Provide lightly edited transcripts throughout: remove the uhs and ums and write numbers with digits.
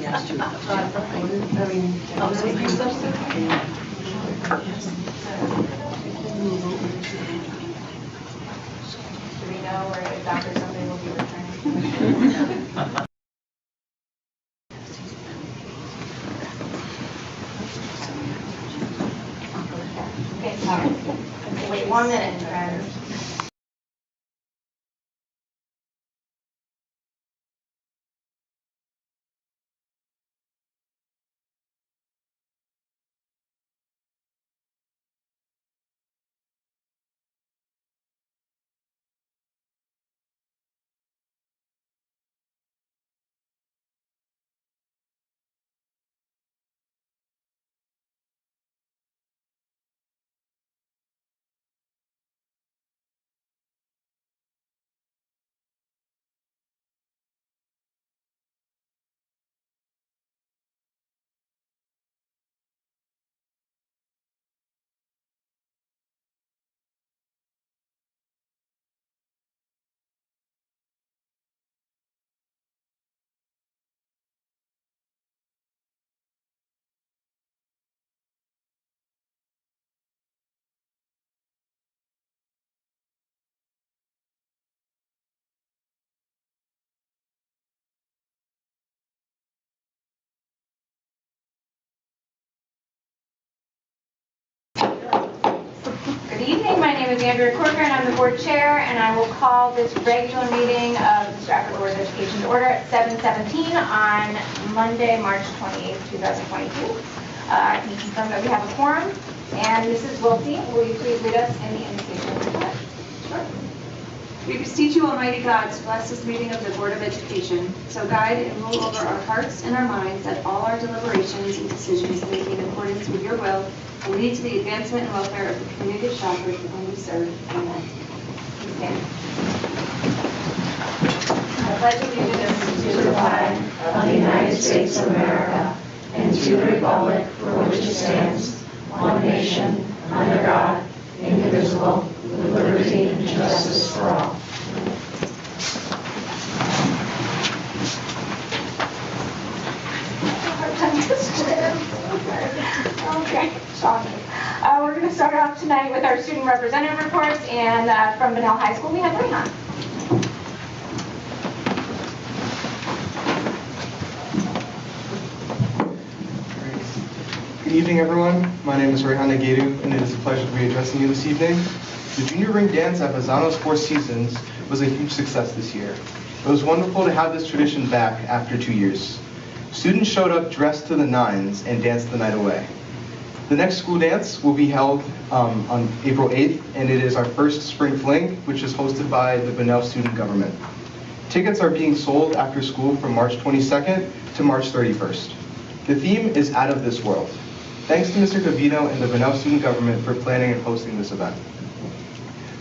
yes to it. Do we know where if Dr. Something will be returning? Okay, sorry. Wait 1 minute, Travis. Good evening, my name is Andrea Corker and I'm the board chair, and I will call this regular meeting of the Trafford Board of Education to order at 7:17 on Monday, March 28th, 2022. I can confirm that we have a quorum, and Mrs. Wilkie, will you please lead us in the invocation of the pledge? Sure. We beseech you, Almighty God, to bless this meeting of the Board of Education, so guide and rule over our hearts and our minds, that all our deliberations and decisions may be in accordance with your will and lead to the advancement and welfare of the community of Trafford for whom we serve. Amen. Please stand. I pledge allegiance to the flag of the United States of America and to the republic for which it stands, one nation, under God, indivisible, with liberty and justice for all. Okay, shocking. We're going to start off tonight with our student representative reports, and from Bunnell High School we have Rehan. Good evening, everyone. My name is Rehan Nagedu, and it is a pleasure to be addressing you this evening. The Junior Ring Dance at Bazzano's Four Seasons was a huge success this year. It was wonderful to have this tradition back after 2 years. Students showed up dressed to the nines and danced the night away. The next school dance will be held on April 8th, and it is our first spring fling, which is hosted by the Bunnell Student Government. Tickets are being sold after school from March 22nd to March 31st. The theme is out of this world. Thanks to Mr. Cavino and the Bunnell Student Government for planning and hosting this event.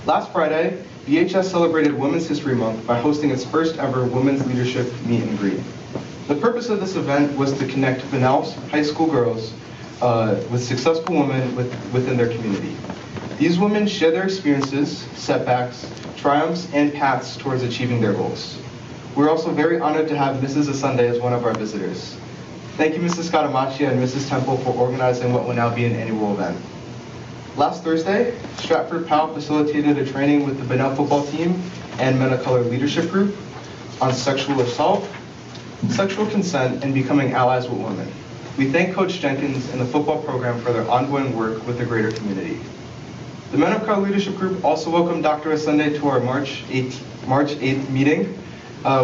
Last Friday, VHS celebrated Women's History Month by hosting its first ever Women's Leadership Meet and Greet. The purpose of this event was to connect Bunnell's high school girls with successful women within their community. These women share their experiences, setbacks, triumphs, and paths towards achieving their goals. We're also very honored to have Mrs. Asunde as one of our visitors. Thank you, Mrs. Scatamaccia and Mrs. Temple, for organizing what will now be an annual event. Last Thursday, Stratford PAL facilitated a training with the Bunnell football team and Men of Color Leadership Group on sexual assault, sexual consent, and becoming allies with women. We thank Coach Jenkins and the football program for their ongoing work with the greater community. The Men of Color Leadership Group also welcomed Dr. Asunde to our March 8th meeting.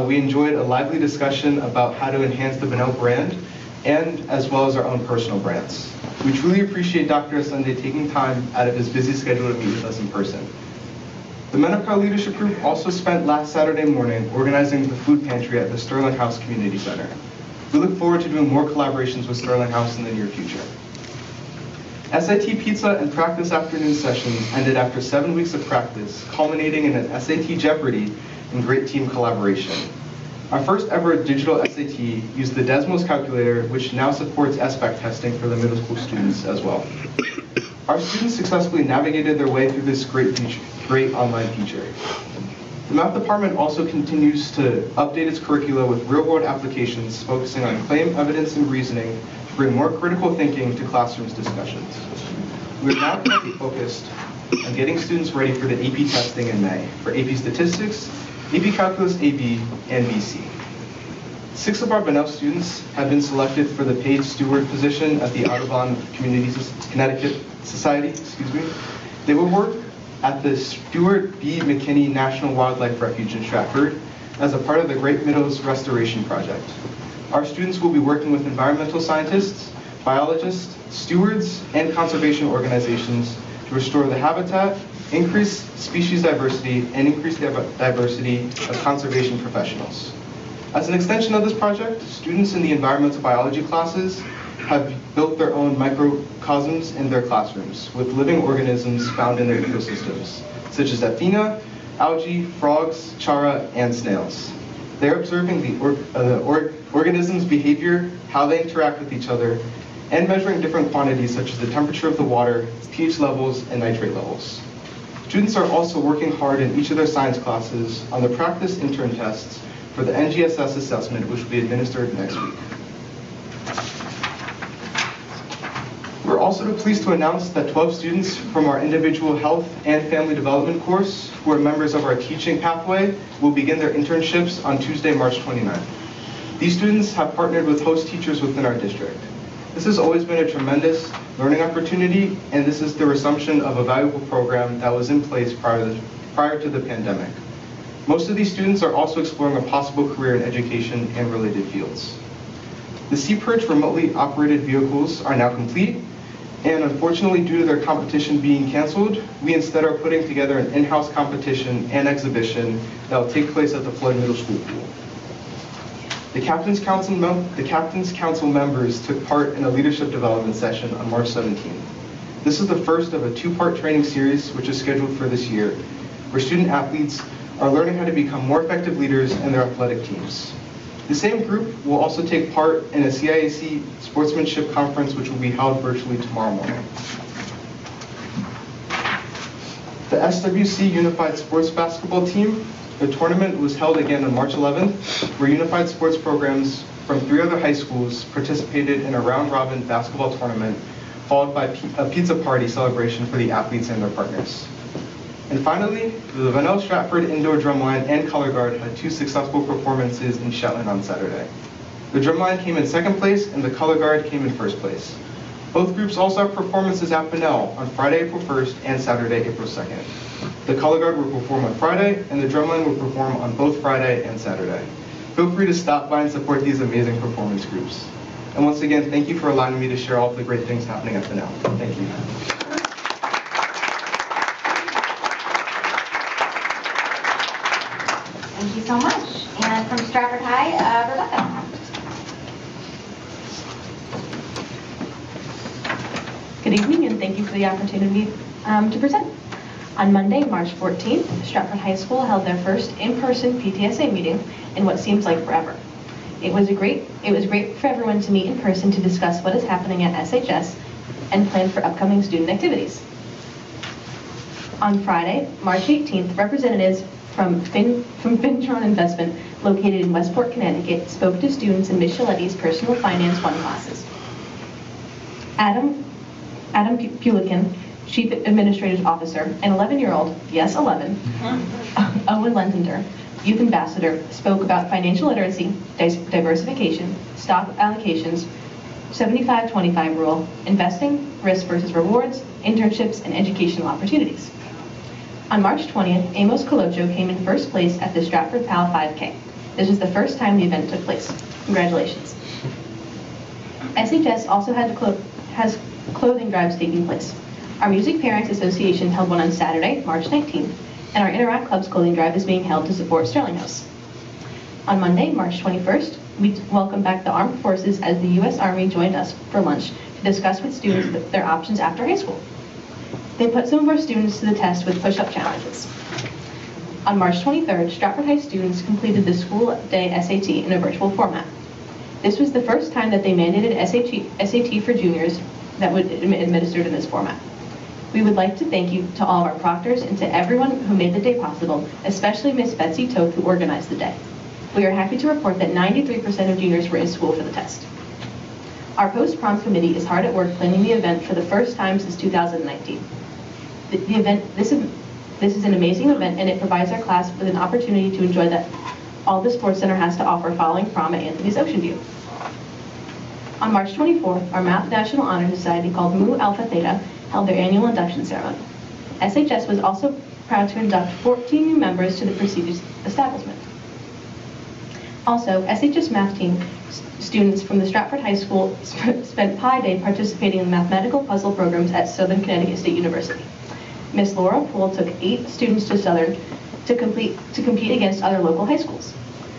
We enjoyed a lively discussion about how to enhance the Bunnell brand, and as well as our own personal brands. We truly appreciate Dr. Asunde taking time out of his busy schedule to meet with us in person. The Men of Color Leadership Group also spent last Saturday morning organizing the food pantry at the Sterling House Community Center. We look forward to doing more collaborations with Sterling House in the near future. SAT pizza and practice afternoon sessions ended after 7 weeks of practice, culminating in an SAT Jeopardy and great team collaboration. Our first ever digital SAT used the Desmos calculator, which now supports SBAC testing for the middle school students as well. Our students successfully navigated their way through this great online feature. The math department also continues to update its curricula with real-world applications focusing on claim, evidence, and reasoning to bring more critical thinking to classrooms discussions. We are now currently focused on getting students ready for the AP testing in May for AP Statistics, AP Calculus AB, and BC. 6 of our Bunnell students have been selected for the paid steward position at the Audubon Connecticut Society. They will work at the Stuart B. McKinney National Wildlife Refuge in Trafford as a part of the Great Meadows Restoration Project. Our students will be working with environmental scientists, biologists, stewards, and conservation organizations to restore the habitat, increase species diversity, and increase the diversity of conservation professionals. As an extension of this project, students in the environmental biology classes have built their own microcosms in their classrooms with living organisms found in their ecosystems, such as Athena, algae, frogs, chara, and snails. They're observing the organisms' behavior, how they interact with each other, and measuring different quantities such as the temperature of the water, pH levels, and nitrate levels. Students are also working hard in each of their science classes on the practice intern tests for the NGSS assessment, which will be administered next week. We're also pleased to announce that 12 students from our individual health and family development course, who are members of our teaching pathway, will begin their internships on Tuesday, March 29th. These students have partnered with host teachers within our district. This has always been a tremendous learning opportunity, and this is the resumption of a valuable program that was in place prior to the pandemic. Most of these students are also exploring a possible career in education and related fields. The Sea-Perch remotely operated vehicles are now complete, and unfortunately, due to their competition being canceled, we instead are putting together an in-house competition and exhibition that will take place at the Flood Middle School pool. The Captain's Council members took part in a leadership development session on March 17th. This is the first of a 2-part training series which is scheduled for this year, where student athletes are learning how to become more effective leaders in their athletic teams. The same group will also take part in a CIAC sportsmanship conference, which will be held virtually tomorrow morning. The SWC Unified Sports Basketball Team, the tournament was held again on March 11th, where unified sports programs from 3 other high schools participated in a round-robin basketball tournament, followed by a pizza party celebration for the athletes and their partners. And finally, the Bunnell Stratford Indoor Drumline and Color Guard had 2 successful performances in Shetland on Saturday. The Drumline came in 2nd place and the Color Guard came in 1st place. Both groups also have performances at Bunnell on Friday, April 1st and Saturday, April 2nd. The Color Guard will perform on Friday and the Drumline will perform on both Friday and Saturday. Feel free to stop by and support these amazing performance groups. And once again, thank you for allowing me to share all of the great things happening at Bunnell. Thank you. Thank you so much. And from Stratford High, Rebecca. Good evening, and thank you for the opportunity to present. On Monday, March 14th, Stratford High School held their first in-person PTSA meeting in what seems like forever. It was great for everyone to meet in person to discuss what is happening at SHS and plan for upcoming student activities. On Friday, March 18th, representatives from Fintron Investment, located in Westport, Connecticut, spoke to students in Ms. Shaletti's Personal Finance 1 classes. Adam Pulikin, Chief Administrative Officer, and 11-year-old, yes 11, Owen Lenzender, Youth Ambassador, spoke about financial literacy, diversification, stock allocations, 75-25 rule, investing, risk versus rewards, internships, and educational opportunities. On March 20th, Amos Colocho came in 1st place at the Stratford PAL 5K. This was the first time the event took place. Congratulations. SHS also has clothing drives taking place. Our Music Parents Association held one on Saturday, March 19th, and our Interact Club's clothing drive is being held to support Sterling House. On Monday, March 21st, we welcome back the Armed Forces as the U.S. Army joined us for lunch to discuss with students their options after high school. They put some of our students to the test with push-up challenges. On March 23rd, Stratford High students completed the school day SAT in a virtual format. This was the first time that they mandated SAT for juniors that would be administered in this format. We would like to thank you to all of our proctors and to everyone who made the day possible, especially Miss Betsy Toth, who organized the day. We are happy to report that 93% of juniors were in school for the test. Our post-prom committee is hard at work planning the event for the first time since 2019. This is an amazing event, and it provides our class with an opportunity to enjoy all the Sports Center has to offer following prom at Anthony's Ocean View. On March 24th, our Math National Honor Society, called Mu Alpha Theta, held their annual induction ceremony. SHS was also proud to induct 14 new members to the prestigious establishment. Also, SHS math team students from the Stratford High School spent Pi Day participating in mathematical puzzle programs at Southern Connecticut State University. Miss Laura Poole took 8 students to Southern to compete against other local high schools.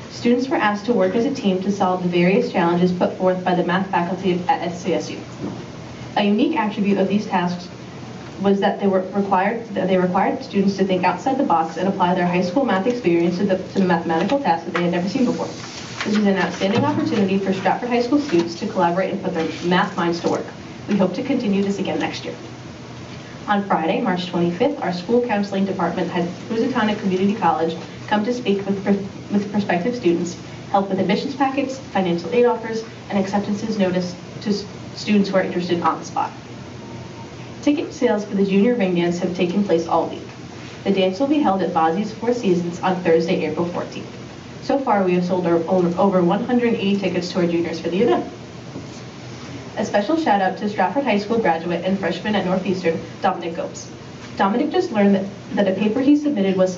Students were asked to work as a team to solve the various challenges put forth by the math faculty at SCSU. A unique attribute of these tasks was that they required students to think outside the box and apply their high school math experience to the mathematical tasks that they had never seen before. This is an outstanding opportunity for Stratford High School students to collaborate and put their math minds to work. We hope to continue this again next year. On Friday, March 25th, our school counseling department had Housatonic Community College come to speak with prospective students, help with admissions packets, financial aid offers, and acceptances notice to students who are interested on the spot. Ticket sales for the junior ring dance have taken place all week. The dance will be held at Bozzy's Four Seasons on Thursday, April 14th. So far, we have sold over 180 tickets to our juniors for the event. A special shout out to Stratford High School graduate and freshman at Northeastern, Dominic Gopes. Dominic just learned that a paper he submitted was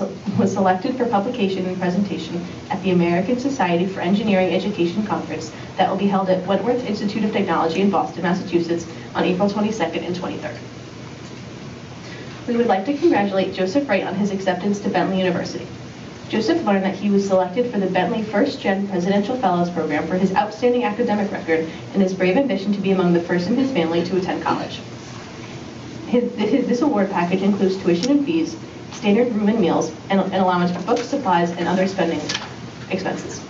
selected for publication and presentation at the American Society for Engineering Education Conference that will be held at Wentworth Institute of Technology in Boston, Massachusetts on April 22nd and 23rd. We would like to congratulate Joseph Wright on his acceptance to Bentley University. Joseph learned that he was selected for the Bentley First Gen Presidential Fellows Program for his outstanding academic record and his brave ambition to be among the first in his family to attend college. This award package includes tuition and fees, standard room and meals, and allowance for books, supplies, and other spending expenses.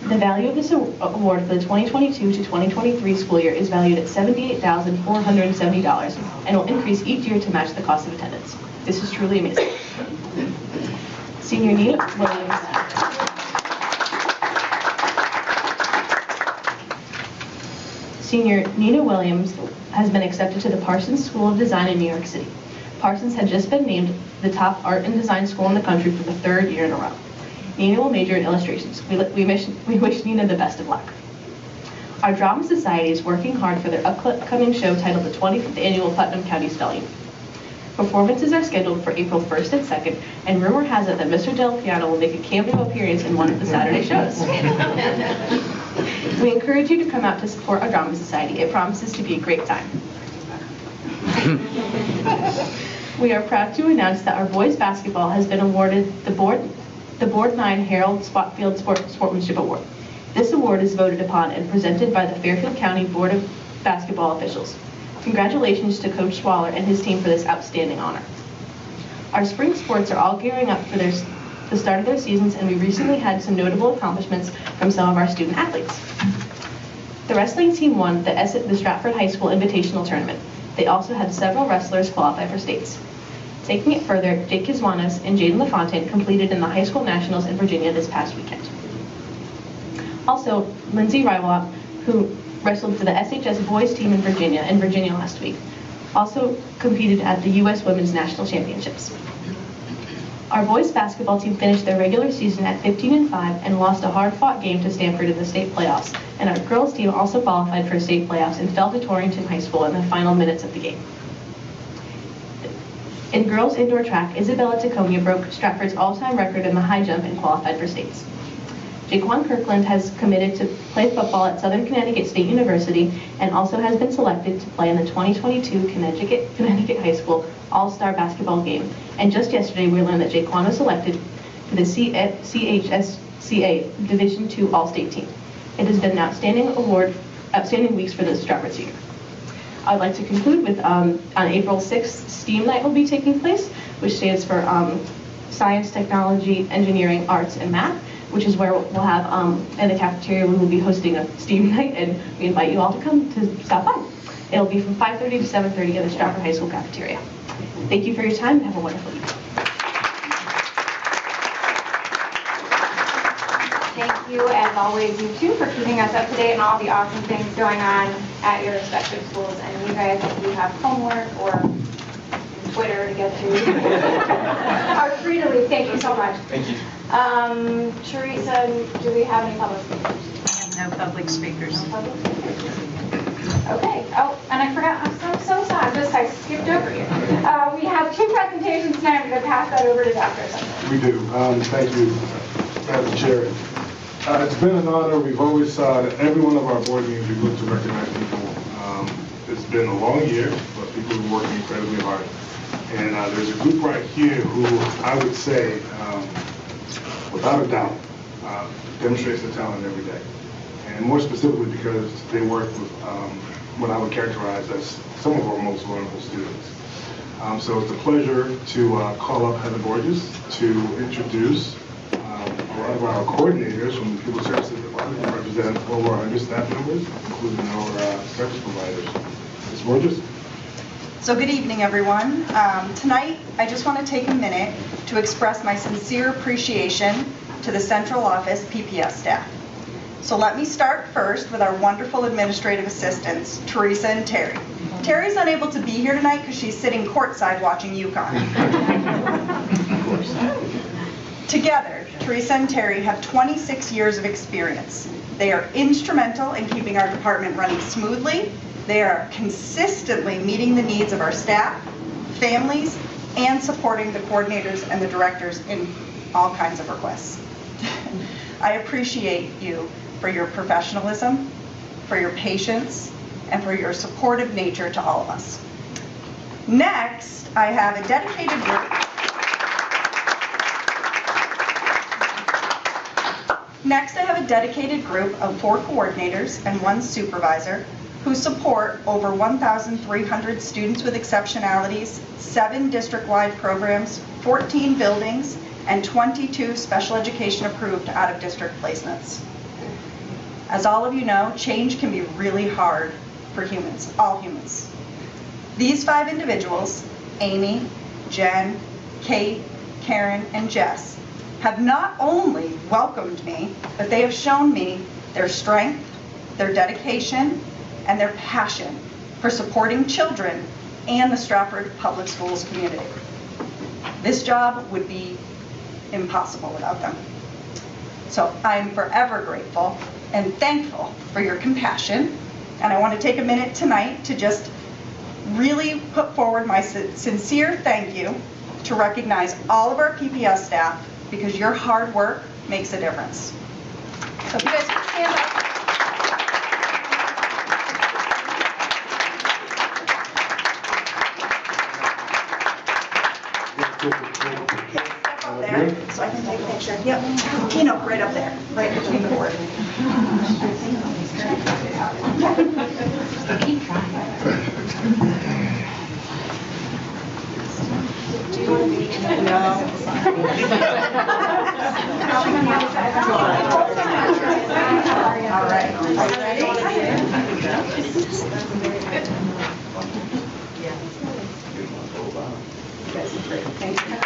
The value of this award for the 2022 to 2023 school year is valued at $78,470 and will increase each year to match the cost of attendance. This is truly amazing. Senior Nina Williams. Senior Nina Williams has been accepted to the Parsons School of Design in New York City. Parsons had just been named the top art and design school in the country for the 3rd year in a row. Nina will major in illustrations. We wish Nina the best of luck. Our Drama Society is working hard for their upcoming show titled the 25th Annual Putnam County Spelling. Performances are scheduled for April 1st and 2nd, and rumor has it that Mr. Del Piano will make a cameo appearance in one of the Saturday shows. We encourage you to come out to support our Drama Society. It promises to be a great time. We are proud to announce that our boys basketball has been awarded the Board 9 Harold Spotfield Sportsmanship Award. This award is voted upon and presented by the Fairfield County Board of Basketball officials. Congratulations to Coach Schwaller and his team for this outstanding honor. Our spring sports are all gearing up for the start of their seasons, and we recently had some notable accomplishments from some of our student athletes. The wrestling team won the Stratford High School Invitational Tournament. They also had several wrestlers qualify for states. Taking it further, Jake Kizwanis and Jaden LaFontaine completed in the high school nationals in Virginia this past weekend. Also, Lindsay Rywalk, who wrestled for the SHS boys team in Virginia last week, also competed at the U.S. Women's National Championships. Our boys basketball team finished their regular season at 15-5 and lost a hard-fought game to Stanford in the state playoffs, and our girls team also qualified for state playoffs and fell to Torrington High School in the final minutes of the game. In girls indoor track, Isabella Tacomia broke Stratford's all-time record in the high jump and qualified for states. Jaquan Kirkland has committed to play football at Southern Connecticut State University and also has been selected to play in the 2022 Connecticut High School All-Star Basketball Game. And just yesterday, we learned that Jaquan was selected to the CHSCA Division II All-State Team. It has been an outstanding weeks for the Stratford senior. I'd like to conclude with on April 6th, STEAM Night will be taking place, which stands for Science, Technology, Engineering, Arts, and Math, which is where we'll have, in the cafeteria, we will be hosting a STEAM Night, and we invite you all to come to stop by. It'll be from 5:30 to 7:30 in the Stratford High School cafeteria. Thank you for your time and have a wonderful evening. Thank you, as always, you two, for keeping us up to date on all the awesome things going on at your respective schools. And you guys, if you have homework or Twitter to get to, are free to leave. Thank you so much. Thank you. Teresa, do we have any public speakers? No public speakers. No public speakers. Okay. Oh, and I forgot. I'm so sorry. I skipped over you. We have two presentations tonight. I'm going to pass that over to Dr. Simpson. We do. Thank you, Madam Chair. It's been an honor. We've always, at every one of our board meetings, we look to recognize people. It's been a long year, but people are working incredibly hard. And there's a group right here who I would say, without a doubt, demonstrates the talent every day. And more specifically because they work with what I would characterize as some of our most vulnerable students. So it's a pleasure to call up Heather Borges to introduce a lot of our coordinators from the People Services Department who represent over 100 staff members, including our service providers. Ms. Borges? So good evening, everyone. Tonight, I just want to take a minute to express my sincere appreciation to the central office PPS staff. So let me start first with our wonderful administrative assistants, Teresa and Terry. Terry's unable to be here tonight because she's sitting courtside watching UConn. Together, Teresa and Terry have 26 years of experience. They are instrumental in keeping our department running smoothly. They are consistently meeting the needs of our staff, families, and supporting the coordinators and the directors in all kinds of requests. I appreciate you for your professionalism, for your patience, and for your supportive nature to all of us. Next, I have a dedicated group. Next, I have a dedicated group of 4 coordinators and 1 supervisor who support over 1,300 students with exceptionalities, 7 district-wide programs, 14 buildings, and 22 special education approved out-of-district placements. As all of you know, change can be really hard for humans, all humans. These 5 individuals, Amy, Jen, Kate, Karen, and Jess, have not only welcomed me, but they have shown me their strength, their dedication, and their passion for supporting children and the Stratford Public Schools community. This job would be impossible without them. So I'm forever grateful and thankful for your compassion, and I want to take a minute tonight to just really put forward my sincere thank you to recognize all of our PPS staff, because your hard work makes a difference. So if you guys can stand up. Step up there so I can take a picture. Yep, you know, right up there, right between the board. Keep trying. Do you want to be in No. All right. Are you ready? Thank you.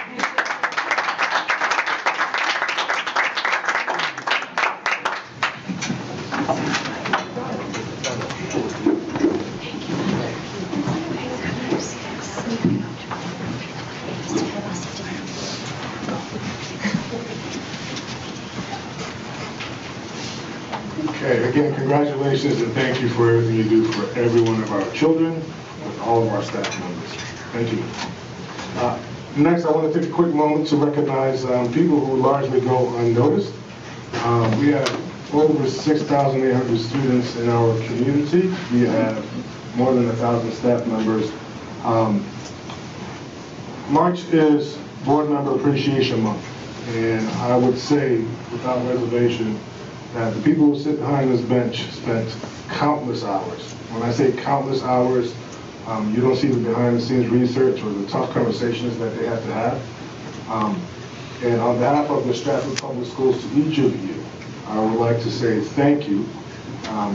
Okay, again, congratulations and thank you for everything you do for every one of our children, with all of our staff members. Thank you. Next, I want to take a quick moment to recognize people who largely go unnoticed. We have over 6,800 students in our community. We have more than 1,000 staff members. March is Board Member Appreciation Month, and I would say, without reservation, that the people who sit behind this bench spent countless hours. When I say countless hours, you don't see the behind-the-scenes research or the tough conversations that they have to have. And on behalf of the Stratford Public Schools, to each of you, I would like to say thank you.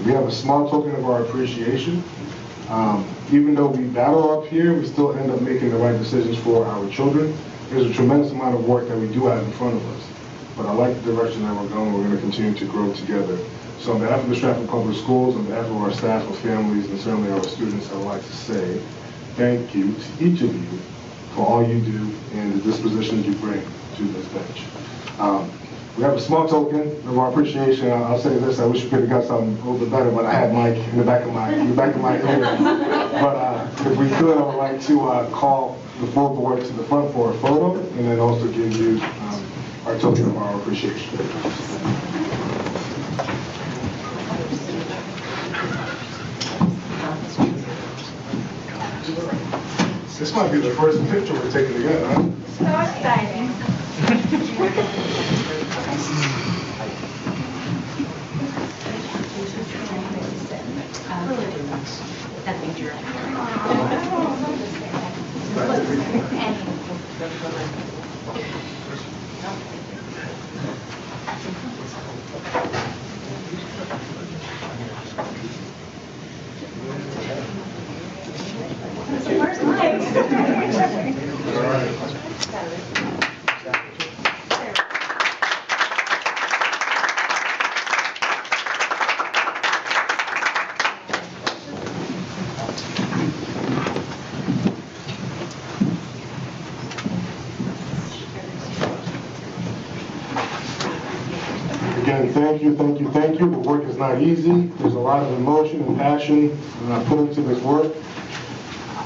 We have a small token of our appreciation. Even though we battle up here, we still end up making the right decisions for our children. There's a tremendous amount of work that we do have in front of us. But I like the direction that we're going. We're going to continue to grow together. So on behalf of the Trafford Public Schools, on behalf of our staff, our families, and certainly our students, I would like to say thank you to each of you for all you do and the dispositions you bring to this bench. We have a small token of our appreciation. I'll say this: I wish we could have got something a little bit better, but I had Mike in the back of my ear. But if we could, I would like to call the full board to the front for a photo, and then also give you our token of our appreciation. This might be the first picture we're taking together, huh? So exciting. That means you're Again, thank you, thank you, thank you. The work is not easy. There's a lot of emotion and passion put into this work.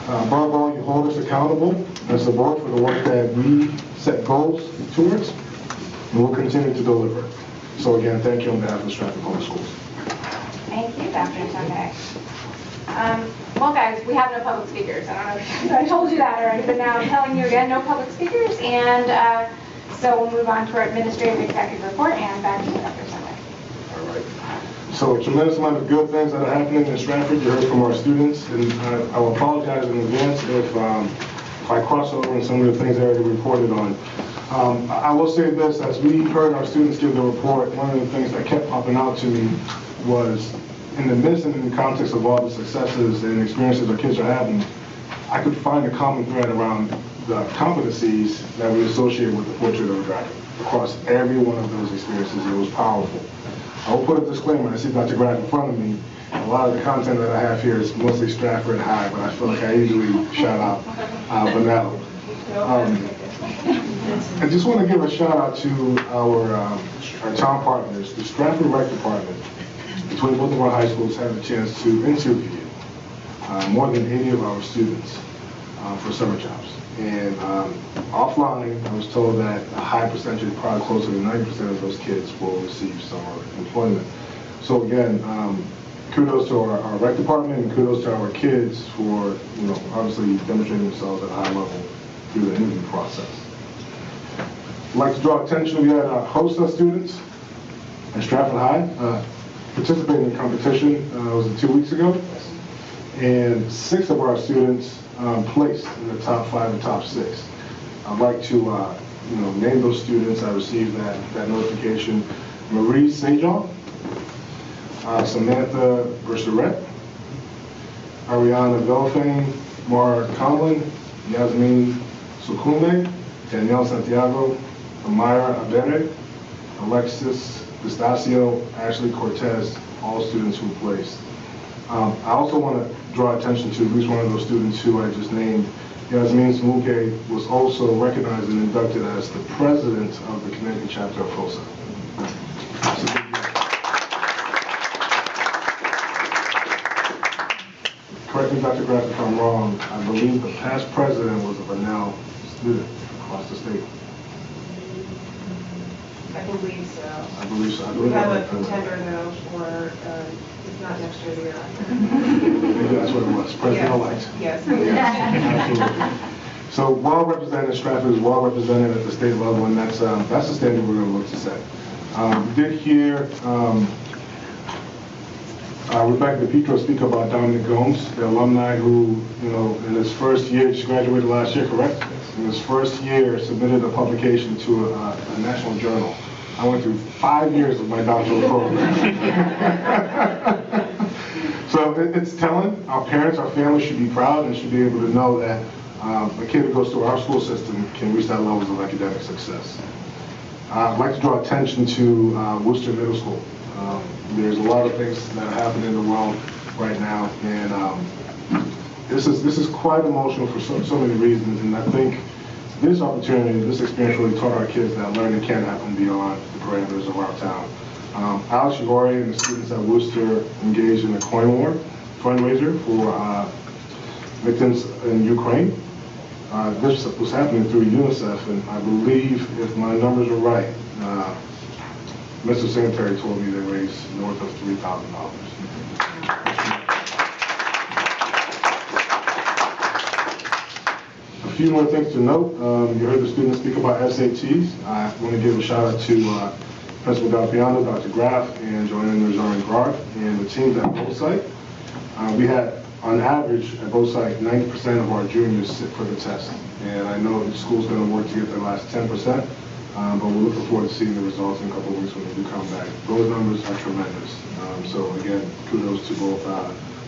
Above all, you hold us accountable as a board for the work that we set goals towards, and we'll continue to deliver. So again, thank you on behalf of the Trafford Public Schools. Thank you, Dr. Sunday. Well, guys, we have no public speakers. I don't know if I told you that already, but now I'm telling you again, no public speakers. And so we'll move on to our administrative executive report, and back to you, Dr. Sunday. All right. So a tremendous amount of good things that are happening in Stratford. You heard from our students, and I will apologize in advance if I cross over in some of the things I already reported on. I will say this: as we heard our students give the report, one of the things that kept popping out to me was, in the midst and in the context of all the successes and experiences our kids are having, I could find a common thread around the competencies that we associate with the portrait of a graduate. Across every one of those experiences, it was powerful. I will put a disclaimer. I see Dr. Graff in front of me. A lot of the content that I have here is mostly Stratford High, but I feel like I usually shout out Vanello. I just want to give a shout out to our town partners. The Stratford Rec Department, between both of our high schools, had a chance to interview more than 80 of our students for summer jobs. And offline, I was told that a high percentage, probably closer to 90% of those kids will receive summer employment. So again, kudos to our rec department, and kudos to our kids for, obviously demonstrating themselves at a high level through the interview process. I'd like to draw attention, we had HOSA students at Trafford High participating in the competition, was it 2 weeks ago? And 6 of our students placed in the top 5 and top 6. I'd like to name those students. I received that notification. Marie Sajon, Samantha Bercheret, Ariana Velfane, Mara Conlon, Yasmin Sukume, Danielle Santiago, Amira Abere, Alexis Pistacio, Ashley Cortez, all students who placed. I also want to draw attention to at least one of those students who I just named. Yasmin Smuke was also recognized and inducted as the president of the Connecticut chapter of FOSA. Correct me, Dr. Graff, if I'm wrong. I believe the past president was a Vanell student across the state. I believe so. I believe so. We have a contender now for, it's not next year, the year after. Maybe that's what it was, president-elect. Yes. Absolutely. So well represented, Stratford is well represented at the state level, and that's the standard we're going to look to set. We did hear Rebecca DePietro speak about Dominic Gomes, the alumni who, in his first year, she graduated last year, correct? In his first year, submitted a publication to a national journal. I went through 5 years of my doctoral program. So it's telling. Our parents, our family should be proud and should be able to know that a kid who goes through our school system can reach that levels of academic success. I'd like to draw attention to Worcester Middle School. There's a lot of things that are happening in the world right now, and this is quite emotional for so many reasons, and I think this opportunity, this experience really taught our kids that learning can happen beyond the parameters of our town. Alex Shigori and the students at Worcester engaged in a coin war fundraiser for victims in Ukraine. This was happening through UNICEF, and I believe, if my numbers are right, Mr. Secretary told me they raised north of $3,000. A few more things to note. You heard the students speak about SATs. I want to give a shout out to Principal Dalpiano, Dr. Graff, and Joanna Narzarin-Grard, and the teams at both sites. We had, on average, at both sites, 90% of our juniors sit for the test. And I know the school's going to work to get the last 10%, but we're looking forward to seeing the results in a couple of weeks when they do come back. Those numbers are tremendous. So again, kudos to both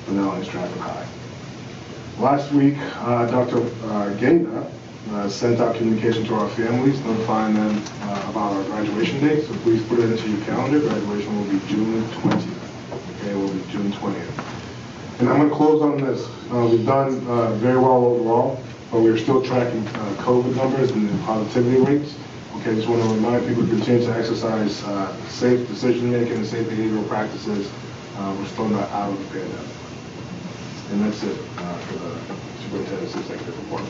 Vanilla and Trafford High. Last week, Dr. Gaeta sent out communication to our families, notifying them about our graduation date. So please put it into your calendar. Graduation will be June 20th. Okay, it will be June 20th. And I'm going to close on this. We've done very well overall, but we're still tracking COVID numbers and the positivity rates. Okay, just want to remind people to continue to exercise safe decision-making and safe behavioral practices. We're still not out of the pandemic. And that's it for the superintendent's executive report.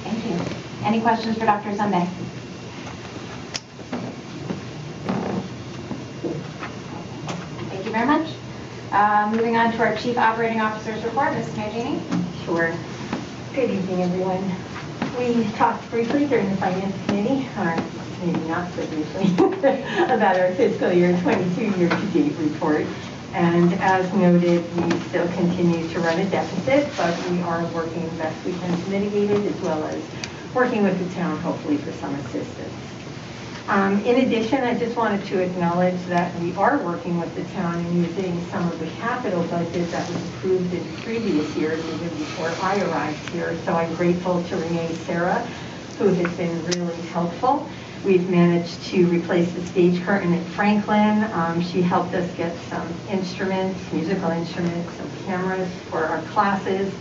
Thank you. Any questions for Dr. Sunday? Thank you very much. Moving on to our Chief Operating Officer's report, Mrs. Mangini. Sure. Good evening, everyone. We talked briefly during the Finance Committee, or maybe not so briefly, about our fiscal year 22 year-to-date report. And as noted, we still continue to run a deficit, but we are working the best we can to mitigate it, as well as working with the town, hopefully, for some assistance. In addition, I just wanted to acknowledge that we are working with the town in using some of the capital budget that was approved in previous years, even before I arrived here. So I'm grateful to Renee Sarah, who has been really helpful. We've managed to replace the stage curtain at Franklin. She helped us get some instruments, musical instruments, some cameras for our classes,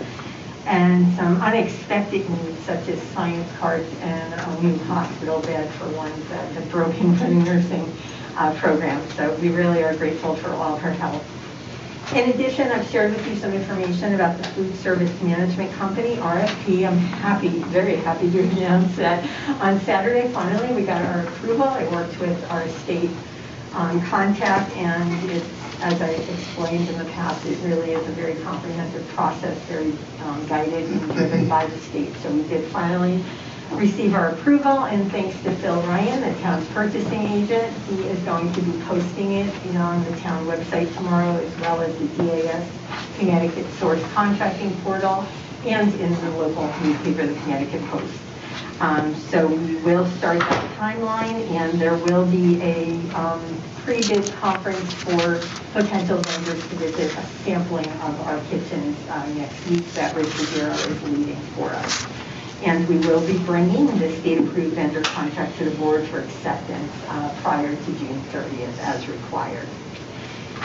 and some unexpected needs such as science carts and a new hospital bed for ones that have broken for the nursing program. So we really are grateful for all her help. In addition, I've shared with you some information about the Food Service Management Company, RFP. I'm happy, very happy to announce that on Saturday, finally, we got our approval. I worked with our state contact, and it's, as I explained in the past, it really is a very comprehensive process, very guided and driven by the state. So we did finally receive our approval, and thanks to Phil Ryan, the town's purchasing agent, he is going to be posting it on the town website tomorrow, as well as the DAS Connecticut Source Contracting Portal, and in the local newspaper, the Connecticut Post. So we will start that timeline, and there will be a pre-bid conference for potential vendors to visit a sampling of our kitchens next week that Richard Bureau is leading for us. And we will be bringing the state-approved vendor contract to the board for acceptance prior to June 30th as required.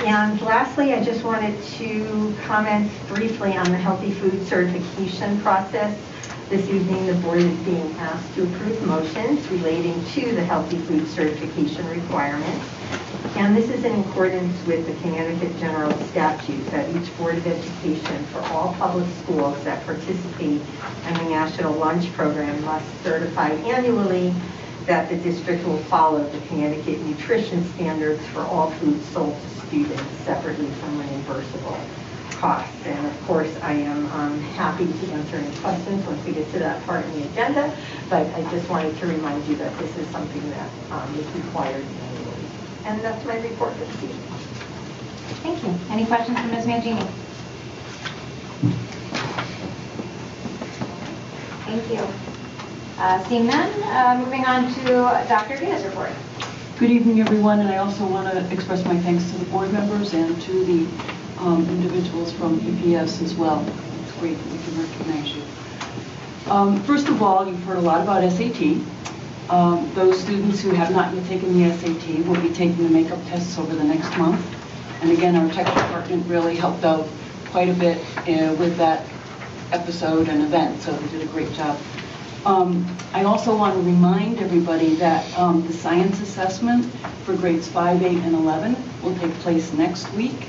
And lastly, I just wanted to comment briefly on the healthy food certification process. This evening, the board is being asked to approve motions relating to the healthy food certification requirements. And this is in accordance with the Connecticut General Statute that each Board of Education for all public schools that participate in the National Lunch Program must certify annually that the district will follow the Connecticut nutrition standards for all food sold to students separately from reimbursable costs. And of course, I am happy to answer any questions once we get to that part in the agenda, but I just wanted to remind you that this is something that is required annually. And that's my report for this evening. Thank you. Any questions for Ms. Mangini? Thank you. Seeing none, moving on to Dr. Gina's report. Good evening, everyone, and I also want to express my thanks to the board members and to the individuals from EPS as well. It's great that we can recognize you. First of all, you've heard a lot about SAT. Those students who have not yet taken the SAT will be taking the makeup tests over the next month. And again, our tech department really helped out quite a bit with that episode and event, so they did a great job. I also want to remind everybody that the science assessment for grades 5, 8, and 11 will take place next week.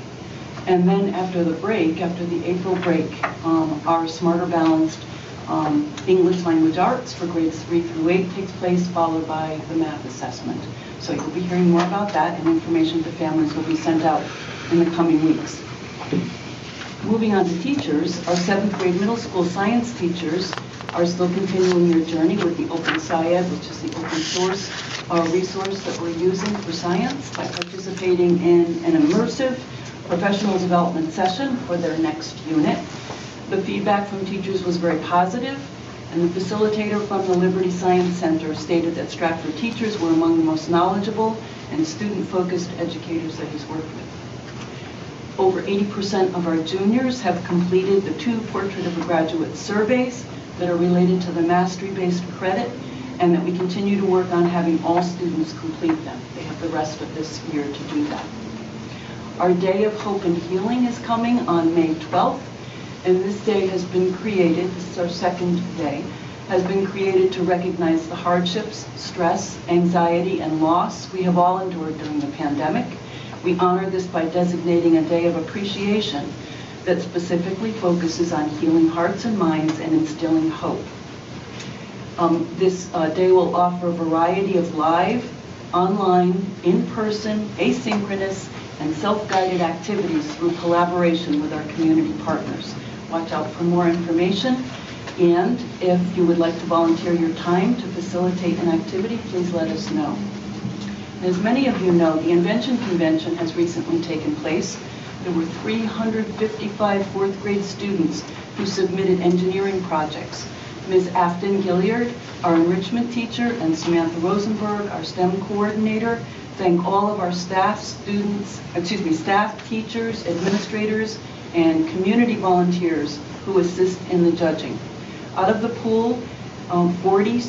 And then after the break, after the April break, our Smarter Balanced English Language Arts for grades 3 through 8 takes place, followed by the math assessment. So you'll be hearing more about that, and information to families will be sent out in the coming weeks. Moving on to teachers, our 7th grade middle school science teachers are still continuing their journey with the Open SciEd, which is the open source resource that we're using for science, by participating in an immersive professional development session for their next unit. The feedback from teachers was very positive, and the facilitator from the Liberty Science Center stated that Stratford teachers were among the most knowledgeable and student-focused educators that he's worked with. Over 80% of our juniors have completed the 2 Portrait of a Graduate surveys that are related to the mastery-based credit, and that we continue to work on having all students complete them. They have the rest of this year to do that. Our Day of Hope and Healing is coming on May 12th, and this day has been created, this is our 2nd day, has been created to recognize the hardships, stress, anxiety, and loss we have all endured during the pandemic. We honor this by designating a day of appreciation that specifically focuses on healing hearts and minds and instilling hope. This day will offer a variety of live, online, in-person, asynchronous, and self-guided activities through collaboration with our community partners. Watch out for more information, and if you would like to volunteer your time to facilitate an activity, please let us know. As many of you know, the Invention Convention has recently taken place. There were 355 4th grade students who submitted engineering projects. Ms. Afton Gilliard, our enrichment teacher, and Samantha Rosenberg, our STEM coordinator, thank all of our staff, staff, teachers, administrators, and community volunteers who assist in the judging. Out of the pool, 40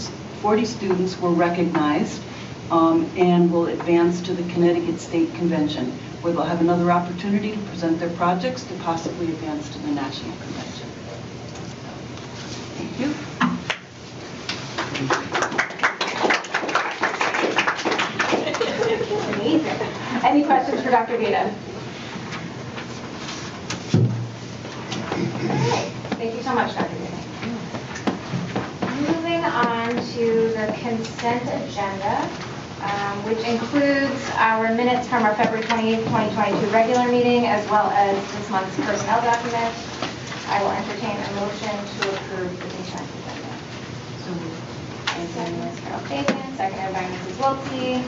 students were recognized and will advance to the Connecticut State Convention, where they'll have another opportunity to present their projects to possibly advance to the National Convention. Thank you. Any questions for Dr. Vita? Thank you so much, Dr. Vita. Moving on to the consent agenda, which includes our minutes from our February 28th, 2022 regular meeting, as well as this month's personnel document. I will entertain a motion to approve the consent agenda. Made by Ms. Carol Fagan, seconded by Mrs. Wilkie.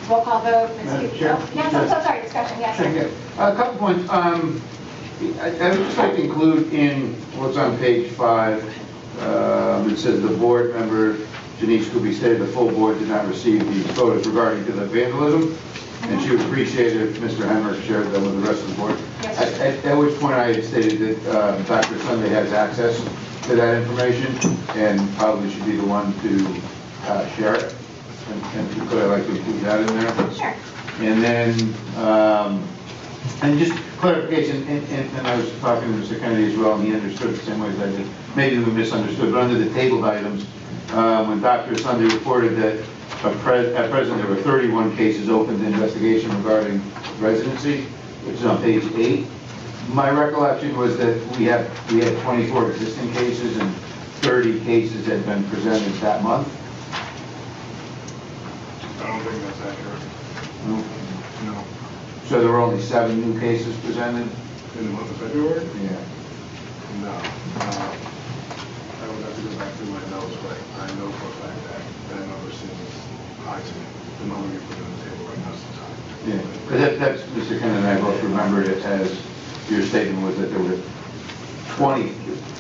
Roll call vote. Ms. Chair. Yes, I'm so sorry. Discussion. Yes. Thank you. A couple points. I would just like to include in what's on page 5. It says the board member, Janice Kubi, stated the full board did not receive these photos regarding to the vandalism, and she would appreciate it if Mr. Henrich shared them with the rest of the board. Yes. At which point I had stated that Dr. Sunday has access to that information and probably should be the one to share it. And if you could, I'd like to include that in there. Sure. And then, and just clarification, and I was talking to Mr. Kennedy as well, and he understood the same way as I did. Maybe we misunderstood, but under the tabled items, when Dr. Sunday reported that at present there were 31 cases open to investigation regarding residency, which is on page 8. My recollection was that we had 24 existing cases and 30 cases had been presented that month. I don't think that's accurate. No. No. So there were only 7 new cases presented? In the month of February? Yeah. No. I would have to go back through my notes, but I know for a fact that that number seems high to me. The number you put on the table right now seems high. Yeah. But that's, Mr. Kennedy and I both remembered it as your statement was that there were 20.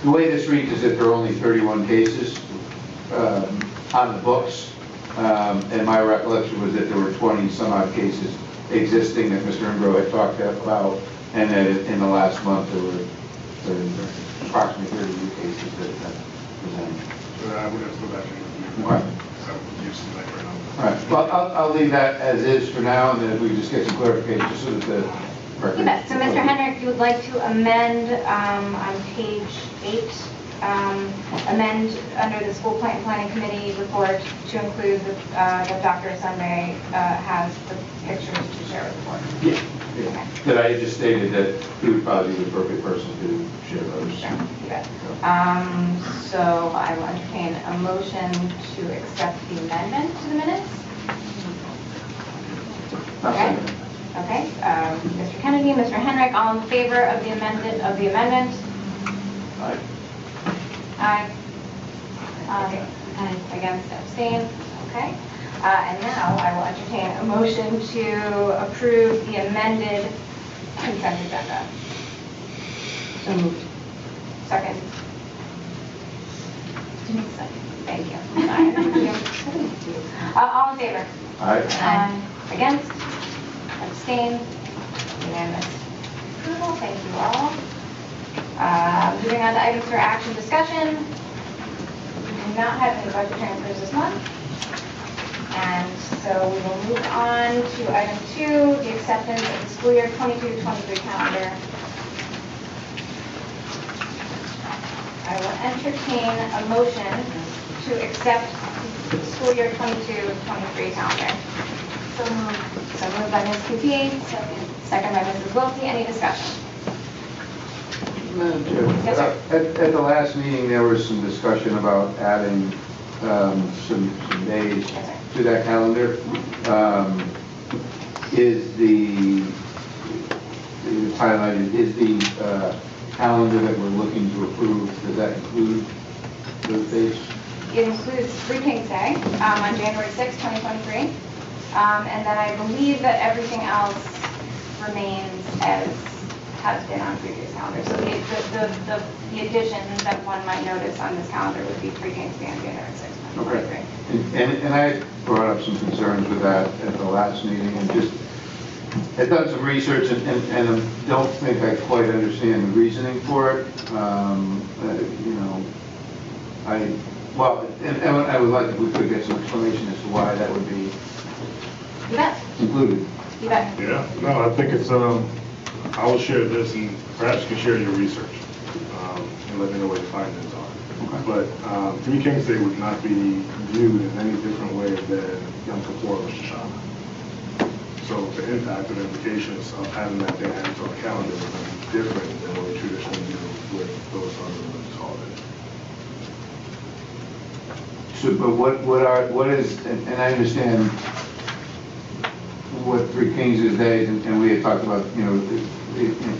The way this reads is that there are only 31 cases on the books. And my recollection was that there were 20 some odd cases existing that Mr. Imbro had talked about And then in the last month, there were approximately 30 new cases that presented. I would have to go back and Right. so give some background on that. All right, well, I'll leave that as is for now, and then if we just get some clarification, so that the record. You bet. So Mr. Henrik, you would like to amend on page 8, amend under the school planning committee report to include that Dr. Sunday has the pictures to share with the board. Yeah, yeah. That I just stated that he would probably be the appropriate person to share those. Sure, you bet. So I will entertain a motion to accept the amendment to the minutes. Okay. Okay. Mr. Kennedy, Mr. Henrik, all in favor of the amendment? Aye. Aye. Against, abstain. Okay. And now I will entertain a motion to approve the amended consent agenda. So moved. Second. Thank you. All in favor? Aye. Against? Abstain? Unanimous approval. Thank you all. Moving on to items for action discussion. We do not have any budget transfers this month. And so we will move on to item 2, the acceptance of the school year 22-23 calendar. I will entertain a motion to accept the school year 22-23 calendar. So moved by Ms. Cootie, second by Mrs. Wilkie. Any discussion? Madam Chair, Yes, sir. at the last meeting, there was some discussion about adding some days Yes, sir. to that calendar. Is the, it's highlighted, is the calendar that we're looking to approve, does that include those days? It includes Three Kings Day on January 6, 2023. And then I believe that everything else remains as has been on previous calendars. So the addition that one might notice on this calendar would be Three Kings Day on January 6, 2023. Okay. And I brought up some concerns with that at the last meeting, and just had done some research and don't think I quite understand the reasoning for it. You know, I would like if we could get some explanation as to why that would be You bet. included. You bet. Yeah, no, I think it's, I will share this and perhaps you can share your research and let me know what your findings are. Okay. But Three Kings Day would not be viewed in any different way than Yom Kippur or Rosh Hashanah. So the impact and implications of having that day added to our calendar is going to be different than what we traditionally do with those other religious holidays. So, but what is, and I understand what Three Kings is days, and we had talked about, you know,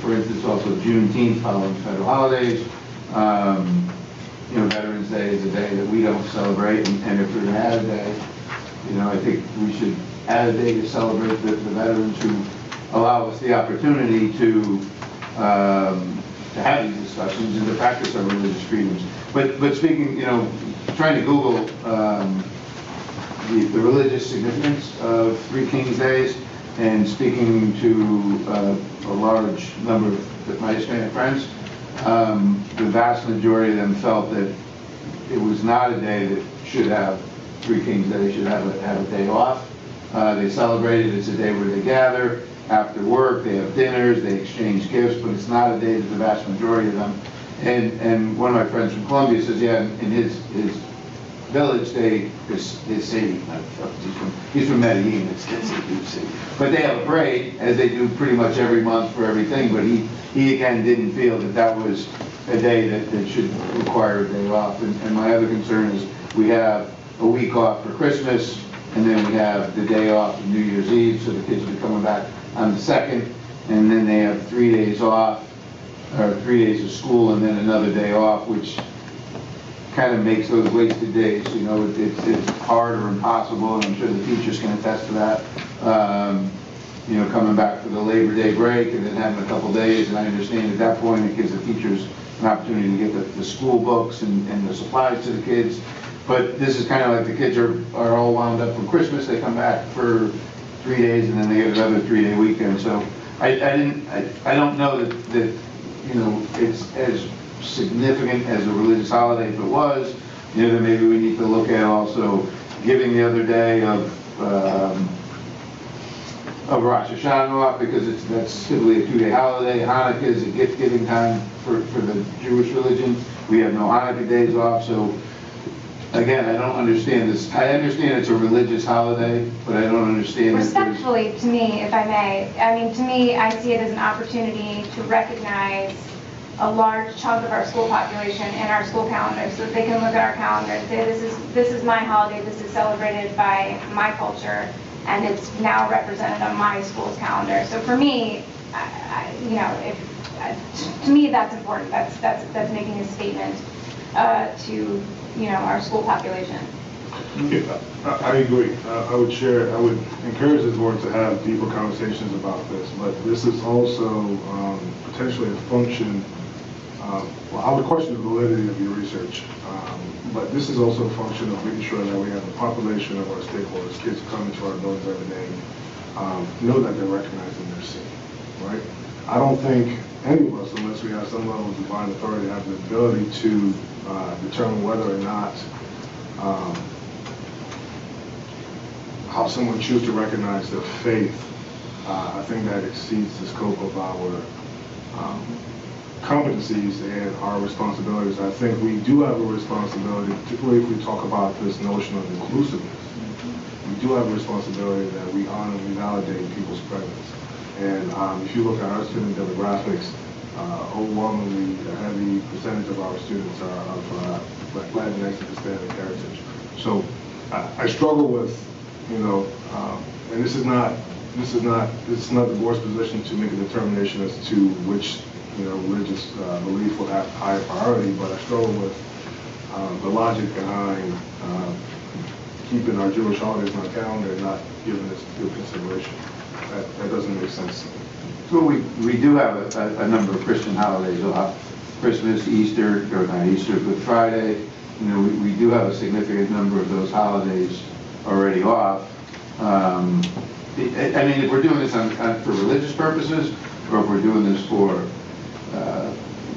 for instance, also Juneteenth following federal holidays. You know, Veterans Day is a day that we don't celebrate, and if we're going to add a day, you know, I think we should add a day to celebrate the veterans who allow us the opportunity to have these discussions and to practice our religious freedoms. But speaking, you know, trying to Google the religious significance of Three Kings Days, and speaking to a large number of my Hispanic friends, the vast majority of them felt that it was not a day that should have Three Kings Day. They should have a day off. They celebrate it. It's a day where they gather after work. They have dinners. They exchange gifts. But it's not a day that the vast majority of them. And one of my friends from Columbia says, yeah, in his village, his city, he's from Medellin, it's a huge city. But they have a parade, as they do pretty much every month for everything. But he again didn't feel that that was a day that should require a day off. And my other concern is we have a week off for Christmas, and then we have the day off of New Year's Eve, so the kids will be coming back on the 2nd, and then they have 3 days off, or 3 days of school, and then another day off, which kind of makes those wasted days. You know, it's hard or impossible, and I'm sure the teachers can attest to that. You know, coming back for the Labor Day break and then having a couple days, and I understand at that point it gives the teachers an opportunity to get the school books and the supplies to the kids. But this is kind of like the kids are all wound up from Christmas. They come back for 3 days and then they get another 3-day weekend. So I don't know that, you know, it's as significant as a religious holiday if it was. You know, then maybe we need to look at also giving the other day of Rosh Hashanah off, because that's typically a 2-day holiday. Hanukkah is a gift-giving time for the Jewish religion. We have no Hanukkah days off, so again, I don't understand this. I understand it's a religious holiday, but I don't understand it. Respectfully, to me, if I may, I mean, to me, I see it as an opportunity to recognize a large chunk of our school population and our school calendar, so that they can look at our calendar and say, this is my holiday, this is celebrated by my culture, and it's now represented on my school's calendar. So for me, you know, to me that's important. That's making a statement to, you know, our school population. Yeah, I agree. I would encourage this board to have deeper conversations about this, but this is also potentially a function. Well, I would question the validity of your research, but this is also a function of making sure that we have the population of our stakeholders, kids who come into our buildings every day, know that they're recognized and they're seen, right? I don't think any of us, unless we have some level of divine authority, have the ability to determine whether or not how someone chooses to recognize their faith. I think that exceeds the scope of our competencies and our responsibilities. I think we do have a responsibility, particularly if we talk about this notion of inclusiveness. We do have a responsibility that we honor and we validate people's presence. And if you look at our student demographics, overwhelmingly a heavy percentage of our students are of Latinx and Hispanic heritage. So I struggle with, you know, and this is not the board's position to make a determination as to which, you know, religious belief will have higher priority, but I struggle with the logic behind keeping our Jewish holidays on our calendar and not giving this due consideration. That doesn't make sense to me. So we do have a number of Christian holidays off. Christmas, Easter, or not Easter, Good Friday. You know, we do have a significant number of those holidays already off. I mean, if we're doing this for religious purposes, or if we're doing this for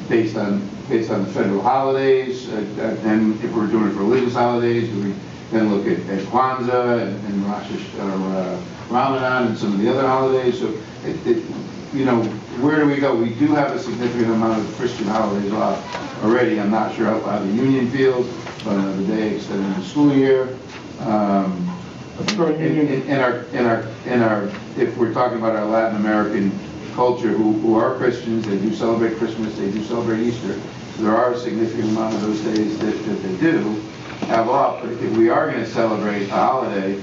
based on the federal holidays, and if we're doing it for religious holidays, do we then look at Kwanzaa and Rosh Hashanah, Ramadan and some of the other holidays? So, you know, where do we go? We do have a significant amount of Christian holidays off already. I'm not sure how the union feels, but another day extending the school year. If we're talking about our Latin American culture, who are Christians, they do celebrate Christmas, they do celebrate Easter. So there are a significant amount of those days that they do have off. But if we are going to celebrate a holiday,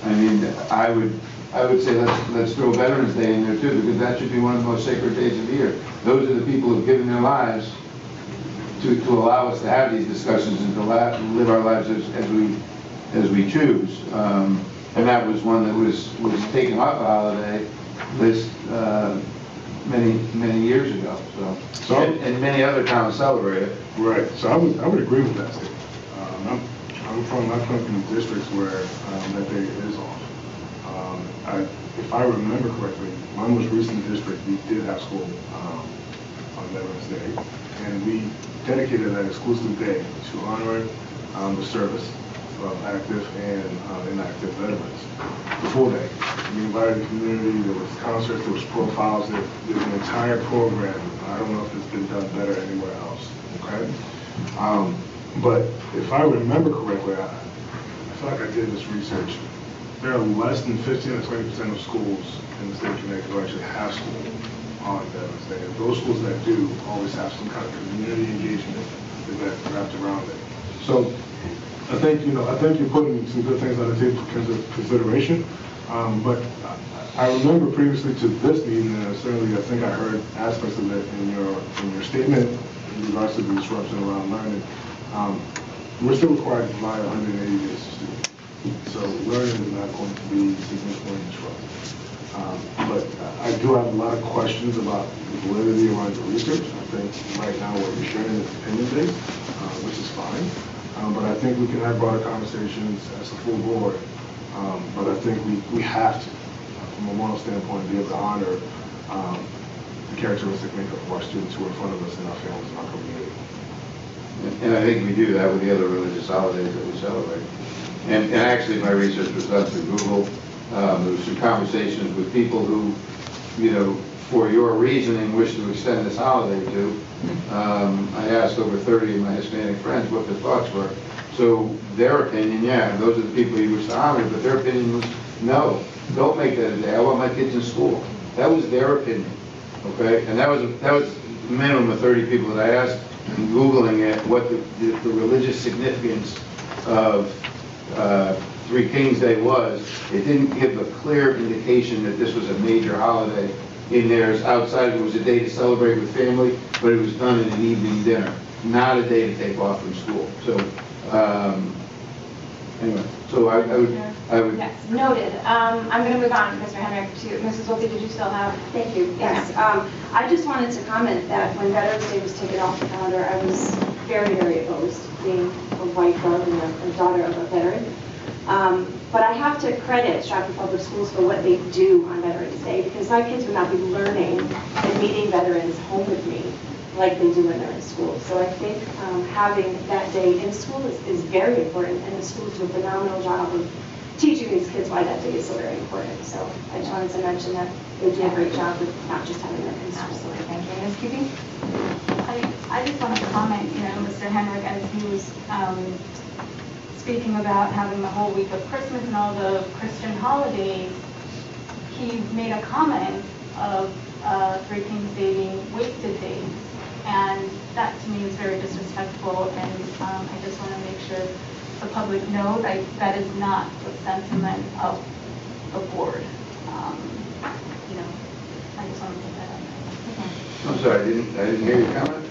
I mean, I would say let's throw Veterans Day in there too, because that should be one of the most sacred days of the year. Those are the people who have given their lives to allow us to have these discussions and to live our lives as we choose. And that was one that was taken off the holiday list many years ago. So and many other towns celebrate it. Right. So I would agree with that statement. I'm from districts where that day is off. If I remember correctly, my most recent district, we did have school on Veterans Day, and we dedicated that exclusive day to honoring the service of active and inactive veterans. The full day. We invited the community, there was concerts, there was profiles, there's an entire program. I don't know if it's been done better anywhere else, okay? But if I remember correctly, I feel like I did this research. There are less than 15 or 20% of schools in the state of Connecticut who actually have school on Veterans Day. And those schools that do always have some kind of community engagement event wrapped around it. So I think you're putting some good things on the table for consideration. But I remember previously to this meeting, and certainly I think I heard aspects of it in your statement in regards to the disruption around learning. We're still required to provide 180 days to students. So learning is not going to be significantly disrupted. But I do have a lot of questions about the validity around your research. I think right now what you're sharing is opinion-based, which is fine. But I think we can have broader conversations as a full board. But I think we have to, from a moral standpoint, be able to honor the characteristic makeup of our students who are in front of us and our families and our community. And I think we do that with the other religious holidays that we celebrate. And actually, my research was done through Google. There was some conversations with people who, you know, for your reasoning, wish to extend this holiday to. I asked over 30 of my Hispanic friends what their thoughts were. So their opinion, yeah, those are the people you wish to honor, but their opinion was, no, don't make that a day. I want my kids in school. That was their opinion, okay? And that was a minimum of 30 people that I asked, and Googling it, what the religious significance of Three Kings Day was. It didn't give a clear indication that this was a major holiday in theirs. Outside, it was a day to celebrate with family, but it was done in an evening dinner, not a day to take off from school. So, anyway, so I would. Yes, noted. I'm going to move on, Mr. Henrik, to Mrs. Wilkie. Did you still have? Thank you. Yes. I just wanted to comment that when Veterans Day was taken off the calendar, I was very, very opposed, being a white girl and a daughter of a veteran. But I have to credit Stratford Public Schools for what they do on Veterans Day, because my kids would not be learning and meeting veterans home with me like they do when they're in school. So I think having that day in school is very important, and the schools do a phenomenal job of teaching these kids why that day is so very important. So I just wanted to mention that they do a great job of not just having that in school. Absolutely. Thank you. Ms. Cupie? I just want to comment, Mr. Henrik, as he was speaking about having the whole week of Christmas and all the Christian holidays, he made a comment of Three Kings Day being wasted days. And that to me is very disrespectful, and I just want to make sure the public knows that is not the sentiment of the board. I just want to put that out there. I'm sorry, I didn't hear your comment.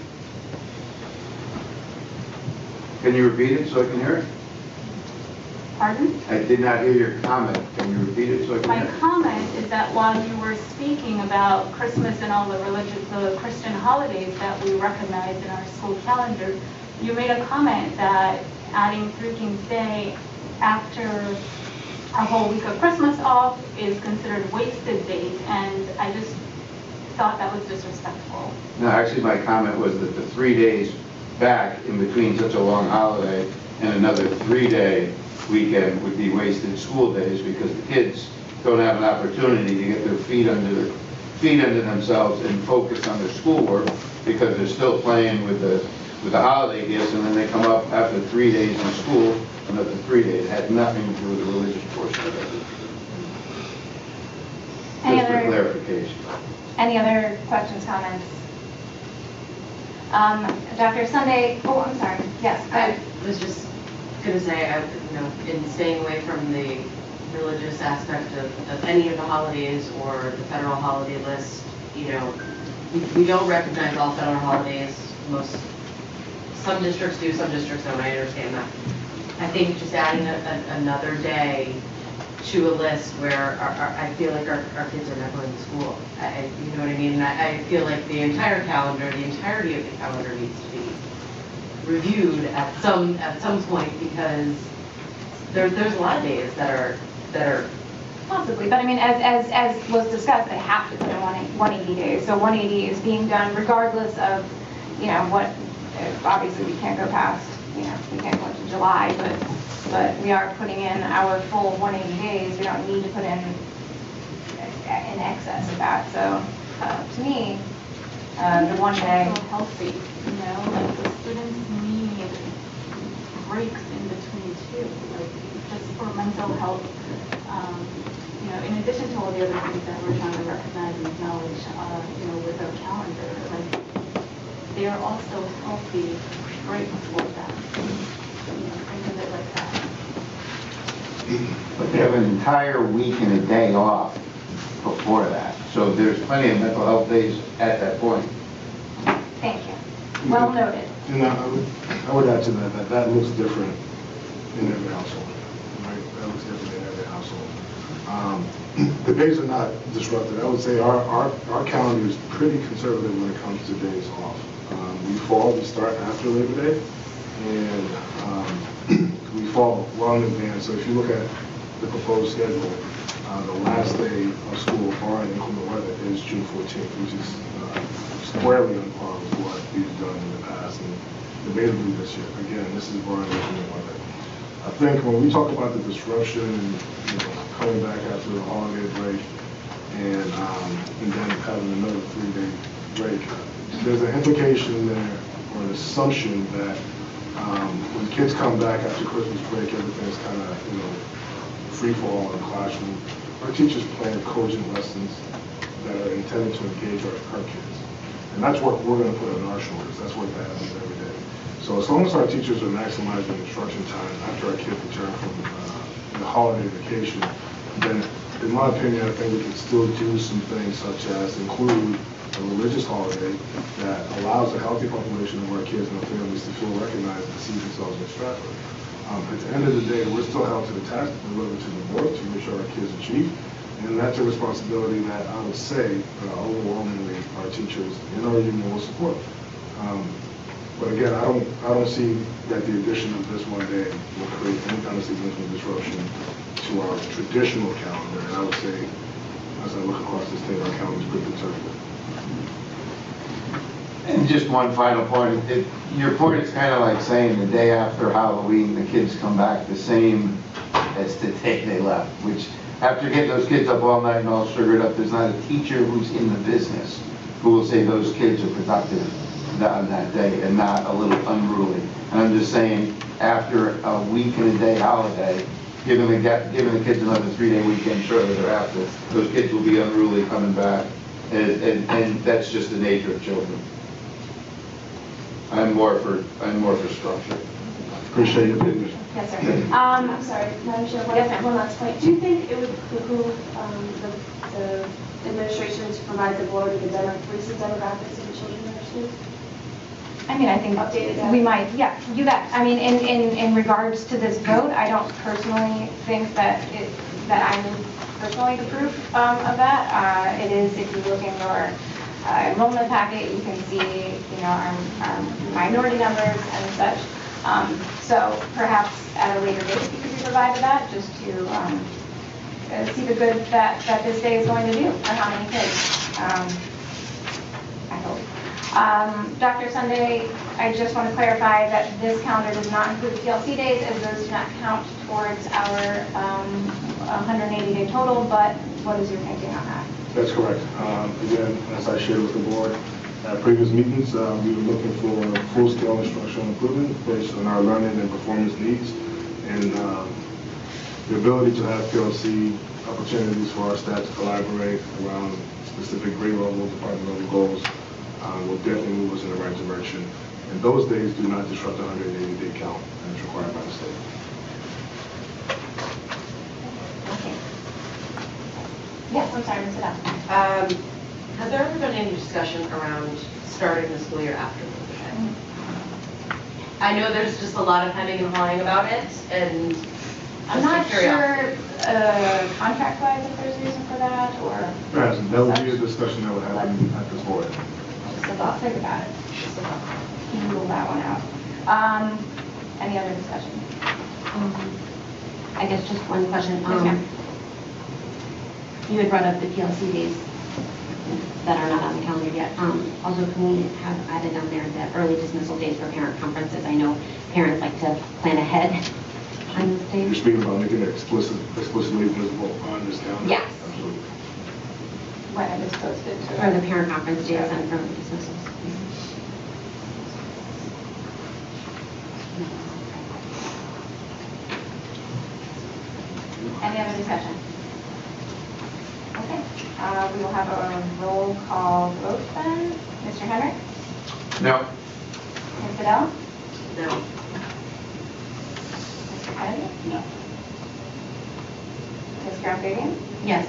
Can you repeat it so I can hear it? Pardon? I did not hear your comment. Can you repeat it so I can hear it? My comment is that while you were speaking about Christmas and all the Christian holidays that we recognize in our school calendar, you made a comment that adding Three Kings Day after a whole week of Christmas off is considered wasted days, and I just thought that was disrespectful. No, actually my comment was that the 3 days back in between such a long holiday and another 3-day weekend would be wasted school days, because the kids don't have an opportunity to get their feet under themselves and focus on their schoolwork, because they're still playing with the holiday gifts, and then they come up after 3 days in school, another 3 days. It had nothing to do with the religious portion of it. Just for clarification. Any other questions, comments? Dr. Sunday, I'm sorry. Yes. I was just going to say, in staying away from the religious aspect of any of the holidays or the federal holiday list, we don't recognize all federal holidays. Some districts do, some districts don't. I understand that. I think just adding another day to a list where I feel like our kids are never in school. You know what I mean? I feel like the entire calendar, the entirety of the calendar needs to be reviewed at some point, because there's a lot of days that are Possibly, but I mean, as was discussed, they have to put in 180 days. So 180 is being done regardless of, what, obviously we can't go past, we can't go into July, but we are putting in our full 180 days. We don't need to put in excess of that. So to me, the 1 day. So healthy, like the students need breaks in between too, like just for mental health. In addition to all the other things that we're trying to recognize and acknowledge, with our calendar, like they are also healthy breaks for them. Think of it like that. But they have an entire week and a day off before that, so there's plenty of mental health days at that point. Thank you. Well noted. And I would add to that looks different in every household, right? That looks different in every household. The days are not disrupted. I would say our calendar is pretty conservative when it comes to days off. We start after Labor Day, and we fall well in advance. So if you look at the proposed schedule, the last day of school, barring inclement weather, is June 14th, which is squarely on par with what we've done in the past and debatably this year. Again, this is barring inclement weather. I think when we talk about the disruption and coming back after the holiday break and then having another 3-day break, there's an implication there or an assumption that when kids come back after Christmas break, everything's kind of free fall in the classroom. Our teachers plan cogent lessons that are intended to engage our kids, and that's what we're going to put on our shoulders. That's what happens every day. So as long as our teachers are maximizing instruction time after our kids return from the holiday vacation, then in my opinion, I think we can still do some things such as include a religious holiday that allows a healthy population of our kids and their families to feel recognized and see themselves in Stratford. At the end of the day, we're still held to the task and deliver to the board to make sure our kids achieve. And that's a responsibility that I would say overwhelmingly our teachers in our union will support. But again, I don't see that the addition of this one day will create any kind of significant disruption to our traditional calendar. And I would say, as I look across the state, our calendar is pretty conservative. And just one final point. Your point is kind of like saying the day after Halloween, the kids come back the same as the day they left, which after getting those kids up all night and all sugared up, there's not a teacher who's in the business who will say those kids are productive on that day and not a little unruly. And I'm just saying, after a week and a day holiday, giving the kids another 3-day weekend shortly thereafter, those kids will be unruly coming back, and that's just the nature of children. I'm more for structure. Appreciate your opinion. Yes, sir. I'm sorry, Madam Chair, one last point. Do you think it would behoove the administration to provide the board with the recent demographics of the children in our schools? I mean, I think Updated data. we might, yeah, do that. I mean, in regards to this vote, I don't personally think that I would personally approve of that. It is, if you look in your enrollment packet, you can see, our minority numbers and such. So perhaps at a later date, you could be provided that, just to see the good that this day is going to do for how many kids. I hope. Dr. Sunday, I just want to clarify that this calendar does not include TLC days, as those do not count towards our 180-day total, but what is your thinking on that? That's correct. Again, as I shared with the board at previous meetings, we were looking for full-scale instructional improvement based on our learning and performance needs, and the ability to have PLC opportunities for our staff to collaborate around specific grade level, department level goals will definitely move us in the right direction. And those days do not disrupt the 180-day count as required by the state. Okay. Yes, I'm sorry, Ms. Adams. Has there ever been any discussion around starting the school year after Labor Day? I know there's just a lot of hemming and hawing about it, and I'm not sure contract-wise if there's a reason for that, or... Perhaps that would be a discussion that would happen at this board. Just a thought, think about it. Just a thought. You can rule that one out. Any other discussion? I guess just one question. Yes, ma'am. You had brought up the PLC days that are not on the calendar yet. Also, can we have added on there the early dismissal days for parent conferences? I know parents like to plan ahead on those days. You're speaking about making it explicitly visible on this calendar? Yes. Absolutely. When it is posted to... For the parent conference days and for dismissals. Any other discussion? Okay. We will have a roll call vote then. Mr. Henry? No. Ms. Fidel? No. Mr. Kennedy? No. Ms. Brown-Fabian? Yes.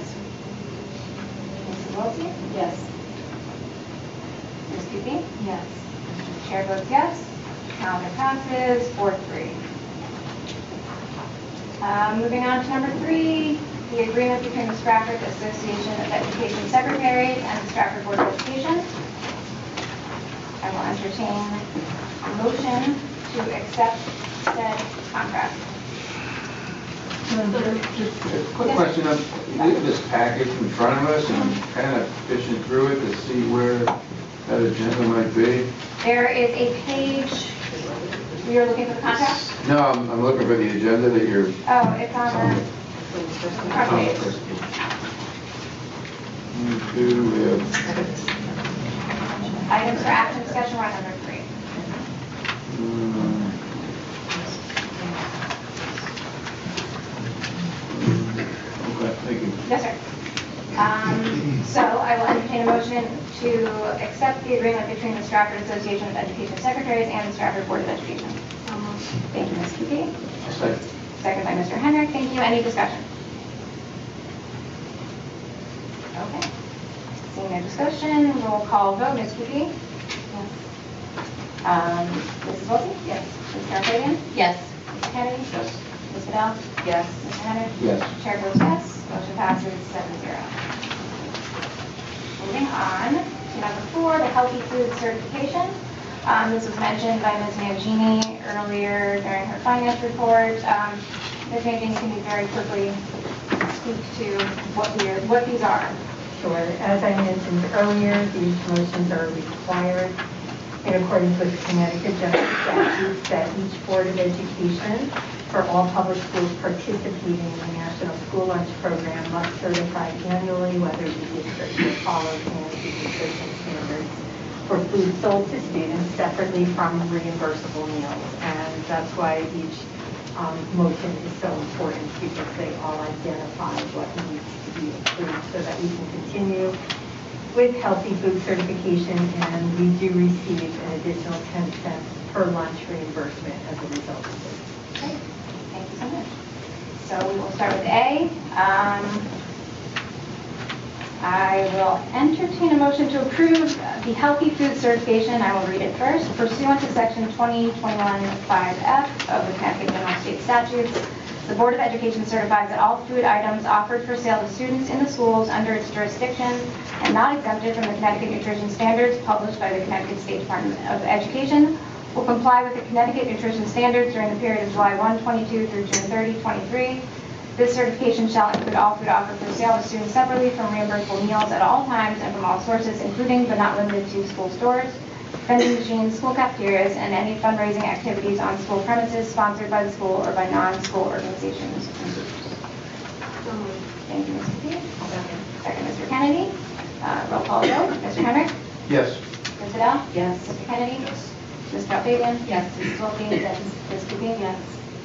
Mrs. Wiltie? Yes. Ms. Pepe? Yes. Chair votes yes. Calendar passes 4-3. Moving on to number 3, the agreement between the Stratford Association of Education Secretaries and the Stratford Board of Education. I will entertain a motion to accept said contract. Quick question, we have this package in front of us, and I'm kind of fishing through it to see where that agenda might be. There is a page, you're looking for the contract? No, I'm looking for the agenda that you're... Oh, it's on the front page. We have Items for action discussion, we're on number 3. Okay, thank you. Yes, sir. So I will entertain a motion to accept the agreement between the Trafford Association of Education Secretaries and the Trafford Board of Education. Thank you, Ms. Kiki. Second by Mr. Henrik. Thank you. Any discussion? Okay. Seeing no discussion, roll call vote. Ms. Kiki? Yes. Mrs. Wilson? Yes. Ms. Garfield? Yes. Mr. Kennedy? Yes. Ms. Fidel? Yes. Mr. Henrik? Yes. Chair votes yes. Motion passes 7-0. Moving on to number 4, the Healthy Food Certification. This was mentioned by Ms. Mangini earlier during her finance report. Ms. Mangini, can you very quickly speak to what these are? Sure. As I mentioned earlier, these motions are required in accordance with Connecticut General Statutes that each Board of Education for all public schools participating in the National School Lunch Program must certify annually whether the district will follow fancy nutrition standards for food sold to students separately from reimbursable meals. And that's why each motion is so important, because they all identify what needs to be approved so that we can continue with healthy food certification, and we do receive an additional 10 cents per lunch reimbursement as a result of this. Great. Thank you so much. So we will start with A. I will entertain a motion to approve the Healthy Food Certification. I will read it first. Pursuant to Section 2021-5F of the Connecticut General State Statutes, the Board of Education certifies that all food items offered for sale to students in the schools under its jurisdiction and not exempted from the Connecticut Nutrition Standards published by the Connecticut State Department of Education will comply with the Connecticut Nutrition Standards during the period of July 1, 22 through June 30, 23. This certification shall include all food offered for sale to students separately from reimbursable meals at all times and from all sources, including but not limited to school stores, vending machines, school cafeterias, and any fundraising activities on school premises sponsored by the school or by non-school organizations and groups. Thank you, Ms. McKee. Second, Mr. Kennedy. Roll call vote. Mr. Henrik? Yes. Ms. Fidel? Yes. Mr. Kennedy? Yes. Ms. Fabian? Yes. Mrs. Wilkie? Yes. Ms. McKee? Yes.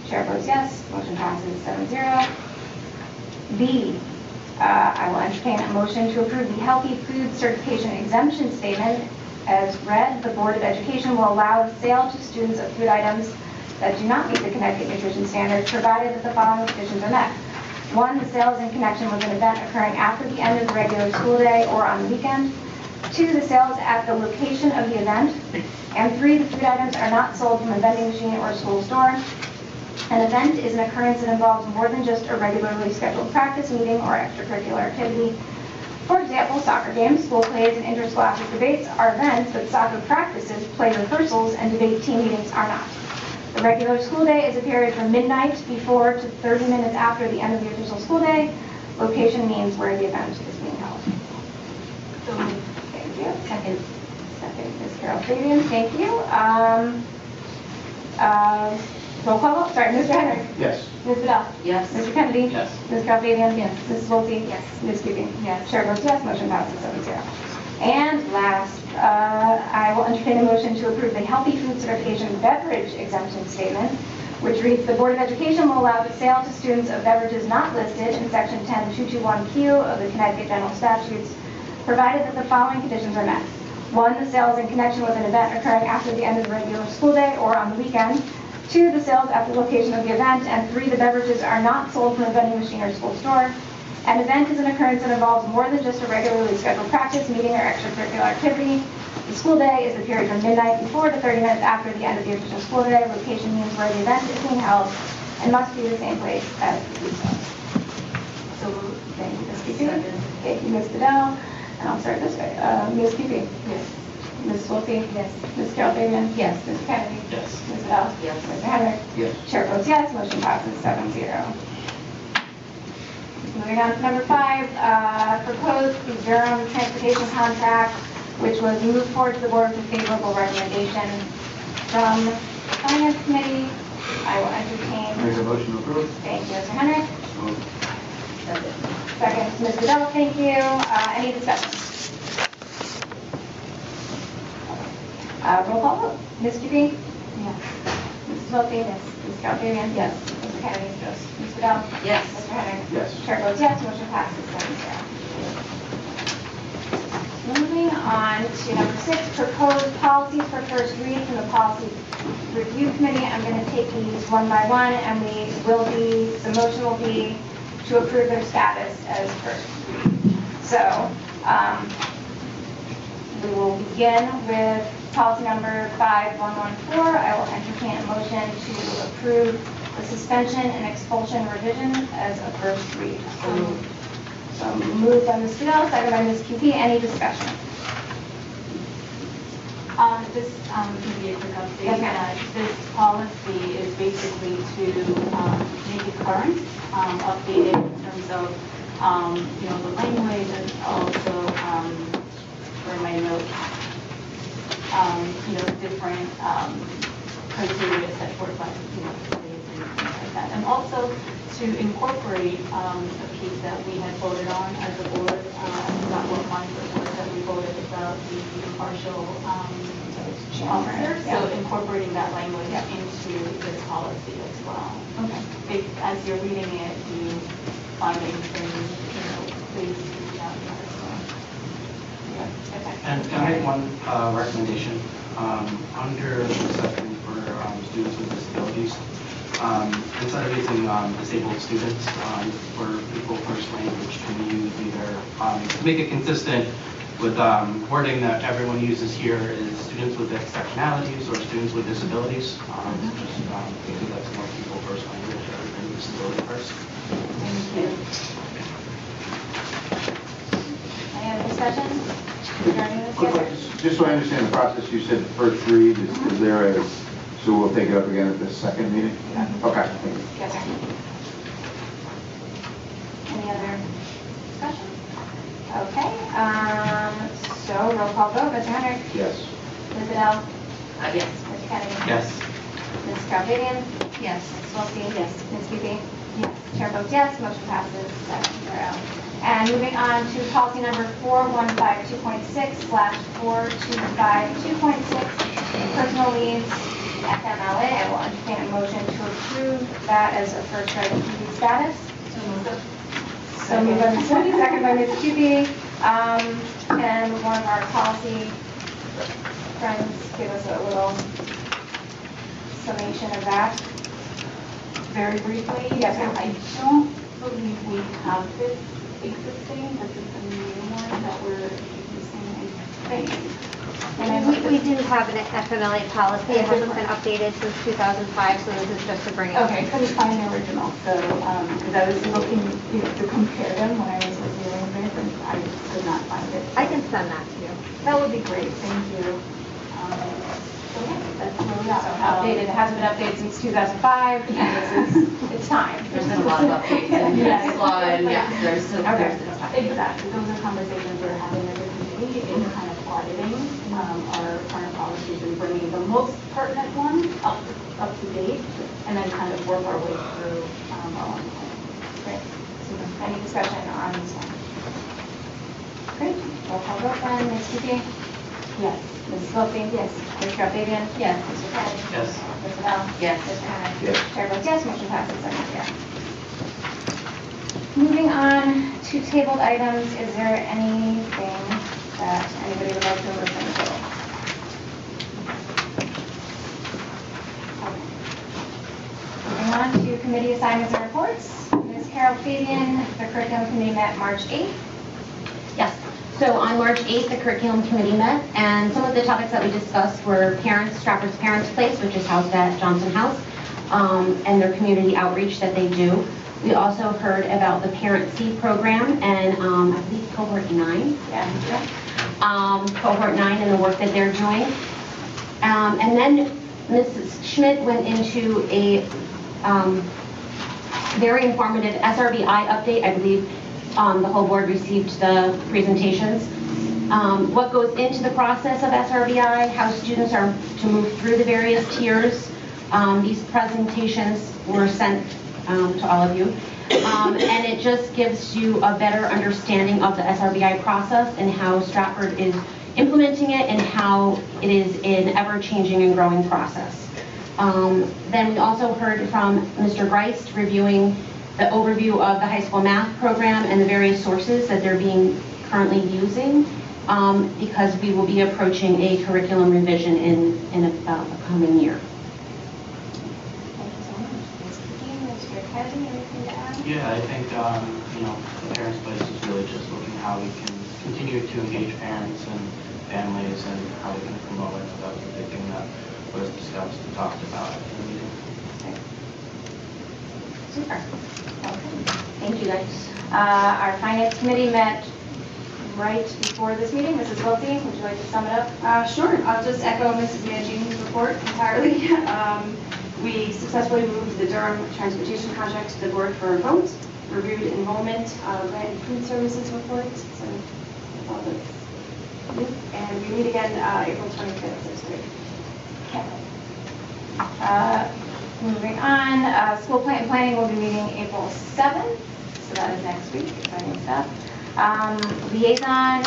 Chair votes yes. Motion passes 7-0. B, I will entertain a motion to approve the Healthy Food Certification Exemption Statement. As read, the Board of Education will allow the sale to students of food items that do not meet the Connecticut Nutrition Standards, provided that the following conditions are met. 1, the sale is in connection with an event occurring after the end of the regular school day or on the weekend. 2, the sale is at the location of the event. And 3, the food items are not sold from a vending machine or a school store. An event is an occurrence that involves more than just a regularly scheduled practice, meeting, or extracurricular activity. For example, soccer games, school plays, and interscholastic debates are events, but soccer practices, play rehearsals, and debate team meetings are not. The regular school day is a period from midnight before to 30 minutes after the end of the official school day. Location means where the event is being held. Thank you. Second, Ms. Carol Fabian. Thank you. Roll call vote. Sorry, Mr. Henrik. Yes. Ms. Fidel. Yes. Mr. Kennedy. Yes. Ms. Garfield. Yes. Mrs. Wilkie. Yes. Ms. Keeping. Yes. Chair votes yes. Motion passes 7-0. And last, I will entertain a motion to approve the Healthy Food Certification Beverage Exemption Statement, which reads, the Board of Education will allow the sale to students of beverages not listed in Section 10221Q of the Connecticut General Statutes, provided that the following conditions are met. 1, the sale is in connection with an event occurring after the end of the regular school day or on the weekend. 2, the sales at the location of the event. And 3, the beverages are not sold from a vending machine or school store. An event is an occurrence that involves more than just a regularly scheduled practice, meeting, or extracurricular activity. The school day is the period from midnight before to 30 minutes after the end of the official school day. Location means where the event is being held and must be the same place as the food sales. So thank you, Ms. Keeping. Thank you, Ms. Fidel. And I'll start this way. Ms. Keeping. Yes. Ms. Wilkie? Yes. Ms. Carol Fabian? Yes. Ms. Kennedy? Yes. Ms. Fidel? Yes. Mr. Henrik? Yes. Chair votes yes. Motion passes 7-0. Moving on to number 5, proposed Durham transportation contract, which was moved forward to the board with a favorable recommendation from the Finance Committee. I will entertain. Make a motion to approve. Thank you, Mr. Henrik. So. Second, Ms. Goodell, thank you. Any discussion? Roll call vote. Ms. Curie? Yes. Mrs. Wilkie? Yes. Ms. Galbavian? Yes. Mr. Kennedy? Yes. Ms. Goodell? Yes. Mr. Henrik? Yes. Chair votes yes, motion passes 7-0. Moving on to number 6, proposed policies for first read from the Policy Review Committee. I'm going to take these one by one, and the motion will be to approve their status as first read. So, we will begin with policy number 5114. I will entertain a motion to approve the suspension and expulsion revision as a first read. So moved by Ms. Goodell, second by Ms. QP. Any discussion? Just to be a quick update. Yes, ma'am. This policy is basically to make it current, updated in terms of the language, and also for my notes, different criteria set forth by facilities and things like that, and also to incorporate a piece that we had voted on as a board. About what month it was that we voted about the impartial officer, so incorporating that language into this policy as well. Okay. As you're reading it, do you find anything, please reach out to us as well. Yeah. Okay. And can I make one recommendation? Under the section for students with disabilities, instead of using disabled students for people first language, can you use either, to make it consistent with wording that everyone uses here is students with exceptionalities or students with disabilities, just because that's more people first language rather than disability first. Thank you. Any other discussion regarding this? Quick question, just so I understand the process, you said first read, is there a, so we'll take it up again at the second meeting? Yeah. Okay. Yes, sir. Any other discussion? Okay, so roll call vote, Mr. Henrik? Yes. Ms. Goodell? Yes. Mr. Kennedy? Yes. Ms. Galbavian? Yes. Ms. Wilkie? Yes. Ms. Beebe? Yes. Chair votes yes, motion passes 7-0. And moving on to policy number 4152.6/4252.6, personal needs FMLA. I will entertain a motion to approve that as a first read status. So moved by Ms. Woody, second by Ms. QP. And one of our policy friends give us a little summation of that. Very briefly, yes, so I don't believe we have this existing. This is a new one that we're introducing, I think. We do have an FMLA policy. It hasn't been updated since 2005, so this is just to bring it. Okay, I couldn't find the original, so, because I was looking, to compare them when I was reviewing this, and I could not find it. I can send that to you. That would be great, thank you. Okay, that's where we are. So outdated, it hasn't been updated since 2005, and it's time. There's been a lot of updates and Yes. law, and there's it's time. Exactly, those are conversations we're having as a committee, in kind of auditing our current policies and bringing the most pertinent ones up to date, and then kind of work our way through our own. Great. Any discussion on this one? Great. Roll call vote then. Ms. Cutie? Yes. Mrs. Wilkie? Yes. Ms. Galbavian? Yes. Mr. Kennedy? Yes. Ms. Goodell? Yes. Mr. Henrik? Yes. Chair votes yes, motion passes 7-0. Moving on to tabled items, is there anything that anybody would like to remove from the table? Moving on to committee assignments and reports. Ms. Carol Fabian, the curriculum committee met March 8th. Yes. So on March 8th, the curriculum committee met, and some of the topics that we discussed were Trafford's Parents Place, which is housed at Johnson House, and their community outreach that they do. We also heard about the Parent C program and I believe cohort 9. Yeah. Cohort 9 and the work that they're doing. And then Mrs. Schmidt went into a very informative SRBI update. I believe the whole board received the presentations. What goes into the process of SRBI, how students are to move through the various tiers. These presentations were sent to all of you. And it just gives you a better understanding of the SRBI process and how Stratford is implementing it and how it is an ever-changing and growing process. Then we also heard from Mr. Geist reviewing the overview of the high school math program and the various sources that they're being currently using, because we will be approaching a curriculum revision in about the coming year. Thank you so much. Mr. Kennedy, anything to add? Yeah, I think, the Parents' Place is really just looking how we can continue to engage parents and families and how we can promote it. That was the big thing that was discussed and talked about in the meeting. Super. Okay. Thank you, guys. Our Finance Committee met right before this meeting. Mrs. Wiltie, would you like to sum it up? Sure. I'll just echo Mrs. Mangini's report entirely. We successfully moved the Durham transportation contract to the board for a vote, reviewed enrollment, grant and food services report. So all that's new. And we meet again April 25th, 6th. Moving on, school planning will be meeting April 7th, so that is next week, exciting stuff. Liaison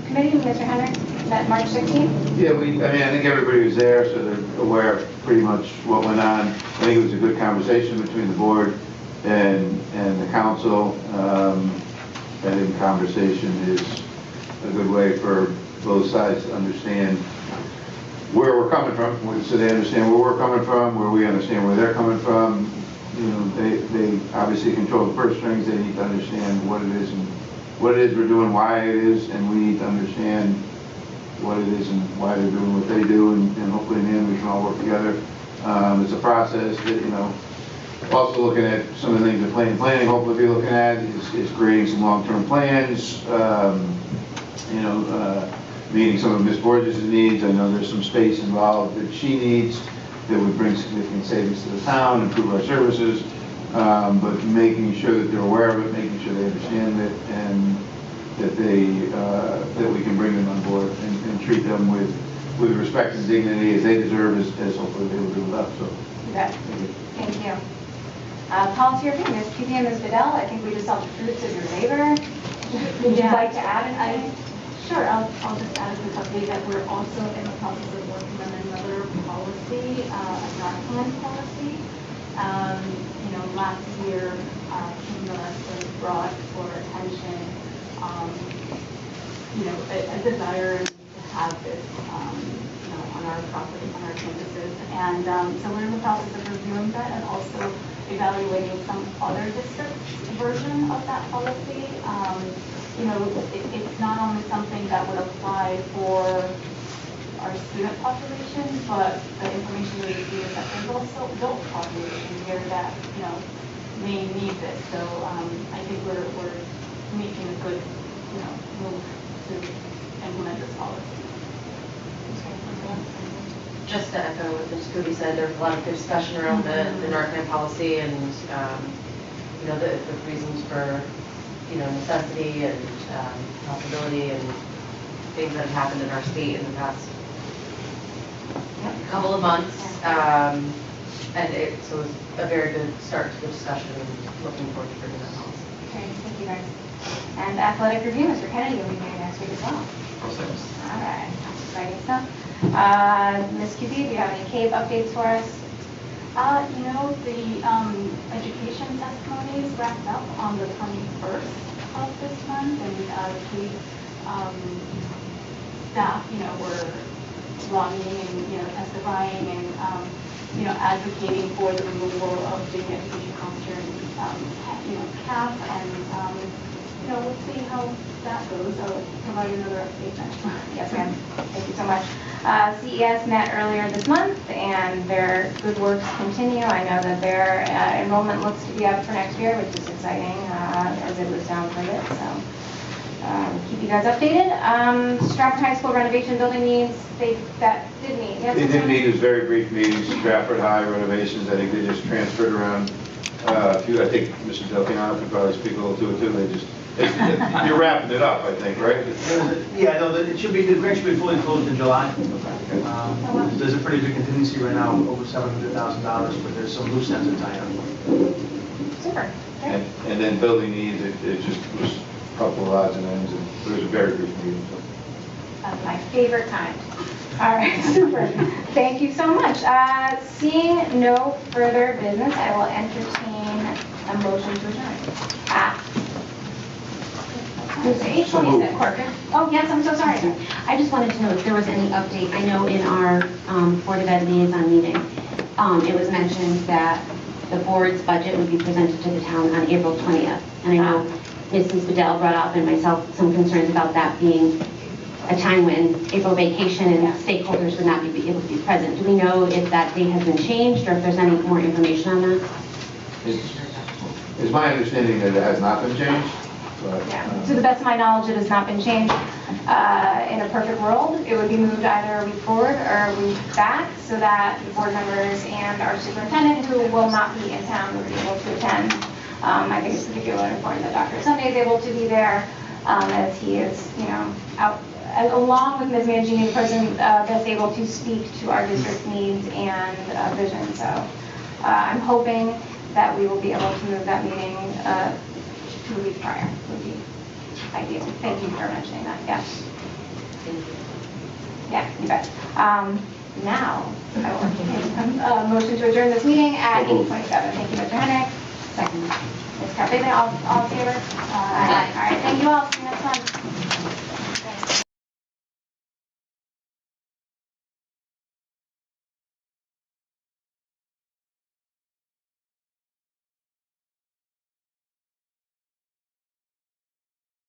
committee, Mr. Hendricks, met March 16th? Yeah, I think everybody was there, so they're aware of pretty much what went on. I think it was a good conversation between the board and the council. I think conversation is a good way for both sides to understand where we're coming from, so they understand where we're coming from, where we understand where they're coming from. They obviously control the purse strings. They need to understand what it is we're doing, why it is, and we need to understand what it is and why they're doing what they do, and hopefully in the end we can all work together. It's a process that, also looking at some of the things that planning hopefully be looking at is creating some long-term plans, meeting some of Ms. Borges' needs. I know there's some space involved that she needs that would bring significant savings to the town, improve our services, but making sure that they're aware of it, making sure they understand it, and that we can bring them on board and treat them with respect and dignity as they deserve, as hopefully they will do with us. So, Thank you. Policy review, Ms. Cupie and Ms. Vidal, I think we just saw the fruits of your labor. Would you like to add anything? Sure, I'll just add a quick update that we're also in the process of working on another policy, a Narcan policy. Last year, Kimberly was brought for attention, a desire to have this, on our property, on our campuses. And so we're in the process of reviewing that and also evaluating some other districts' version of that policy. It's not only something that would apply for our student population, but the information we receive is that there's also adult population here that, may need this. So I think we're making a good, move to implement this policy. Just to echo what Ms. Cody said, there's a lot of discussion around the Narcan policy and, the reasons for, necessity and possibility and things that have happened in our state in the past couple of months. So it was a very good start to the discussion and looking forward to bringing that policy. Great, thank you guys. And athletic review, Mr. Kennedy will be meeting next week as well. All right, that's exciting stuff. Ms. QB, do you have any CAVE updates for us? The education testimonies wrapped up on the 21st of this month, and CAVE staff, were lobbying and, testifying and, advocating for the removal of the education concern, cap, and, we'll see how that goes. I'll provide another update next month. Yes, ma'am. Thank you so much. CES met earlier this month, and their good works continue. I know that their enrollment looks to be up for next year, which is exciting, as it was down for it. So keep you guys updated. Trafford High School renovation building needs. Did meet. Yes, they did meet. It was very brief meetings. Trafford High renovations. I think they just transferred around I think Mr. Delfino could probably speak a little to it too. You're wrapping it up, I think, right? Yeah, no, it should be, the grant should be fully closed in July. There's a pretty big contingency right now, over $700,000, but there's some loose ends to tie up. Super. And then building needs, it just was a couple of odds and ends, and it was a very brief meeting. So. That's my favorite kind. All right, super. Thank you so much. Seeing no further business, I will entertain a motion to adjourn. Is it 8:20, is it, Corcoran? Oh, yes, I'm so sorry. I just wanted to know if there was any update. I know in our Board of Ed liaison meeting, it was mentioned that the board's budget would be presented to the town on April 20th. And I know Mrs. Bedell brought up and myself some concerns about that being a time when April vacation and stakeholders would not be able to be present. Do we know if that date has been changed or if there's any more information on that? It's my understanding that it has not been changed. But, To the best of my knowledge, it has not been changed. In a perfect world, it would be moved either a week forward or a week back so that the board members and our superintendent, who will not be in town, would be able to attend. I think it's particularly important that Dr. Sunday is able to be there, as he is, out, along with Ms. Mangini, the person that's able to speak to our district's needs and vision. So I'm hoping that we will be able to move that meeting 2 weeks prior. Would be ideal. Thank you for mentioning that. Yes. Yeah, you bet. Now, I will entertain a motion to adjourn this meeting at 8:27. Thank you, Mr. Henrik. Second. Ms. Carpenter, all in favor? Aye. All right, thank you all. See you next month.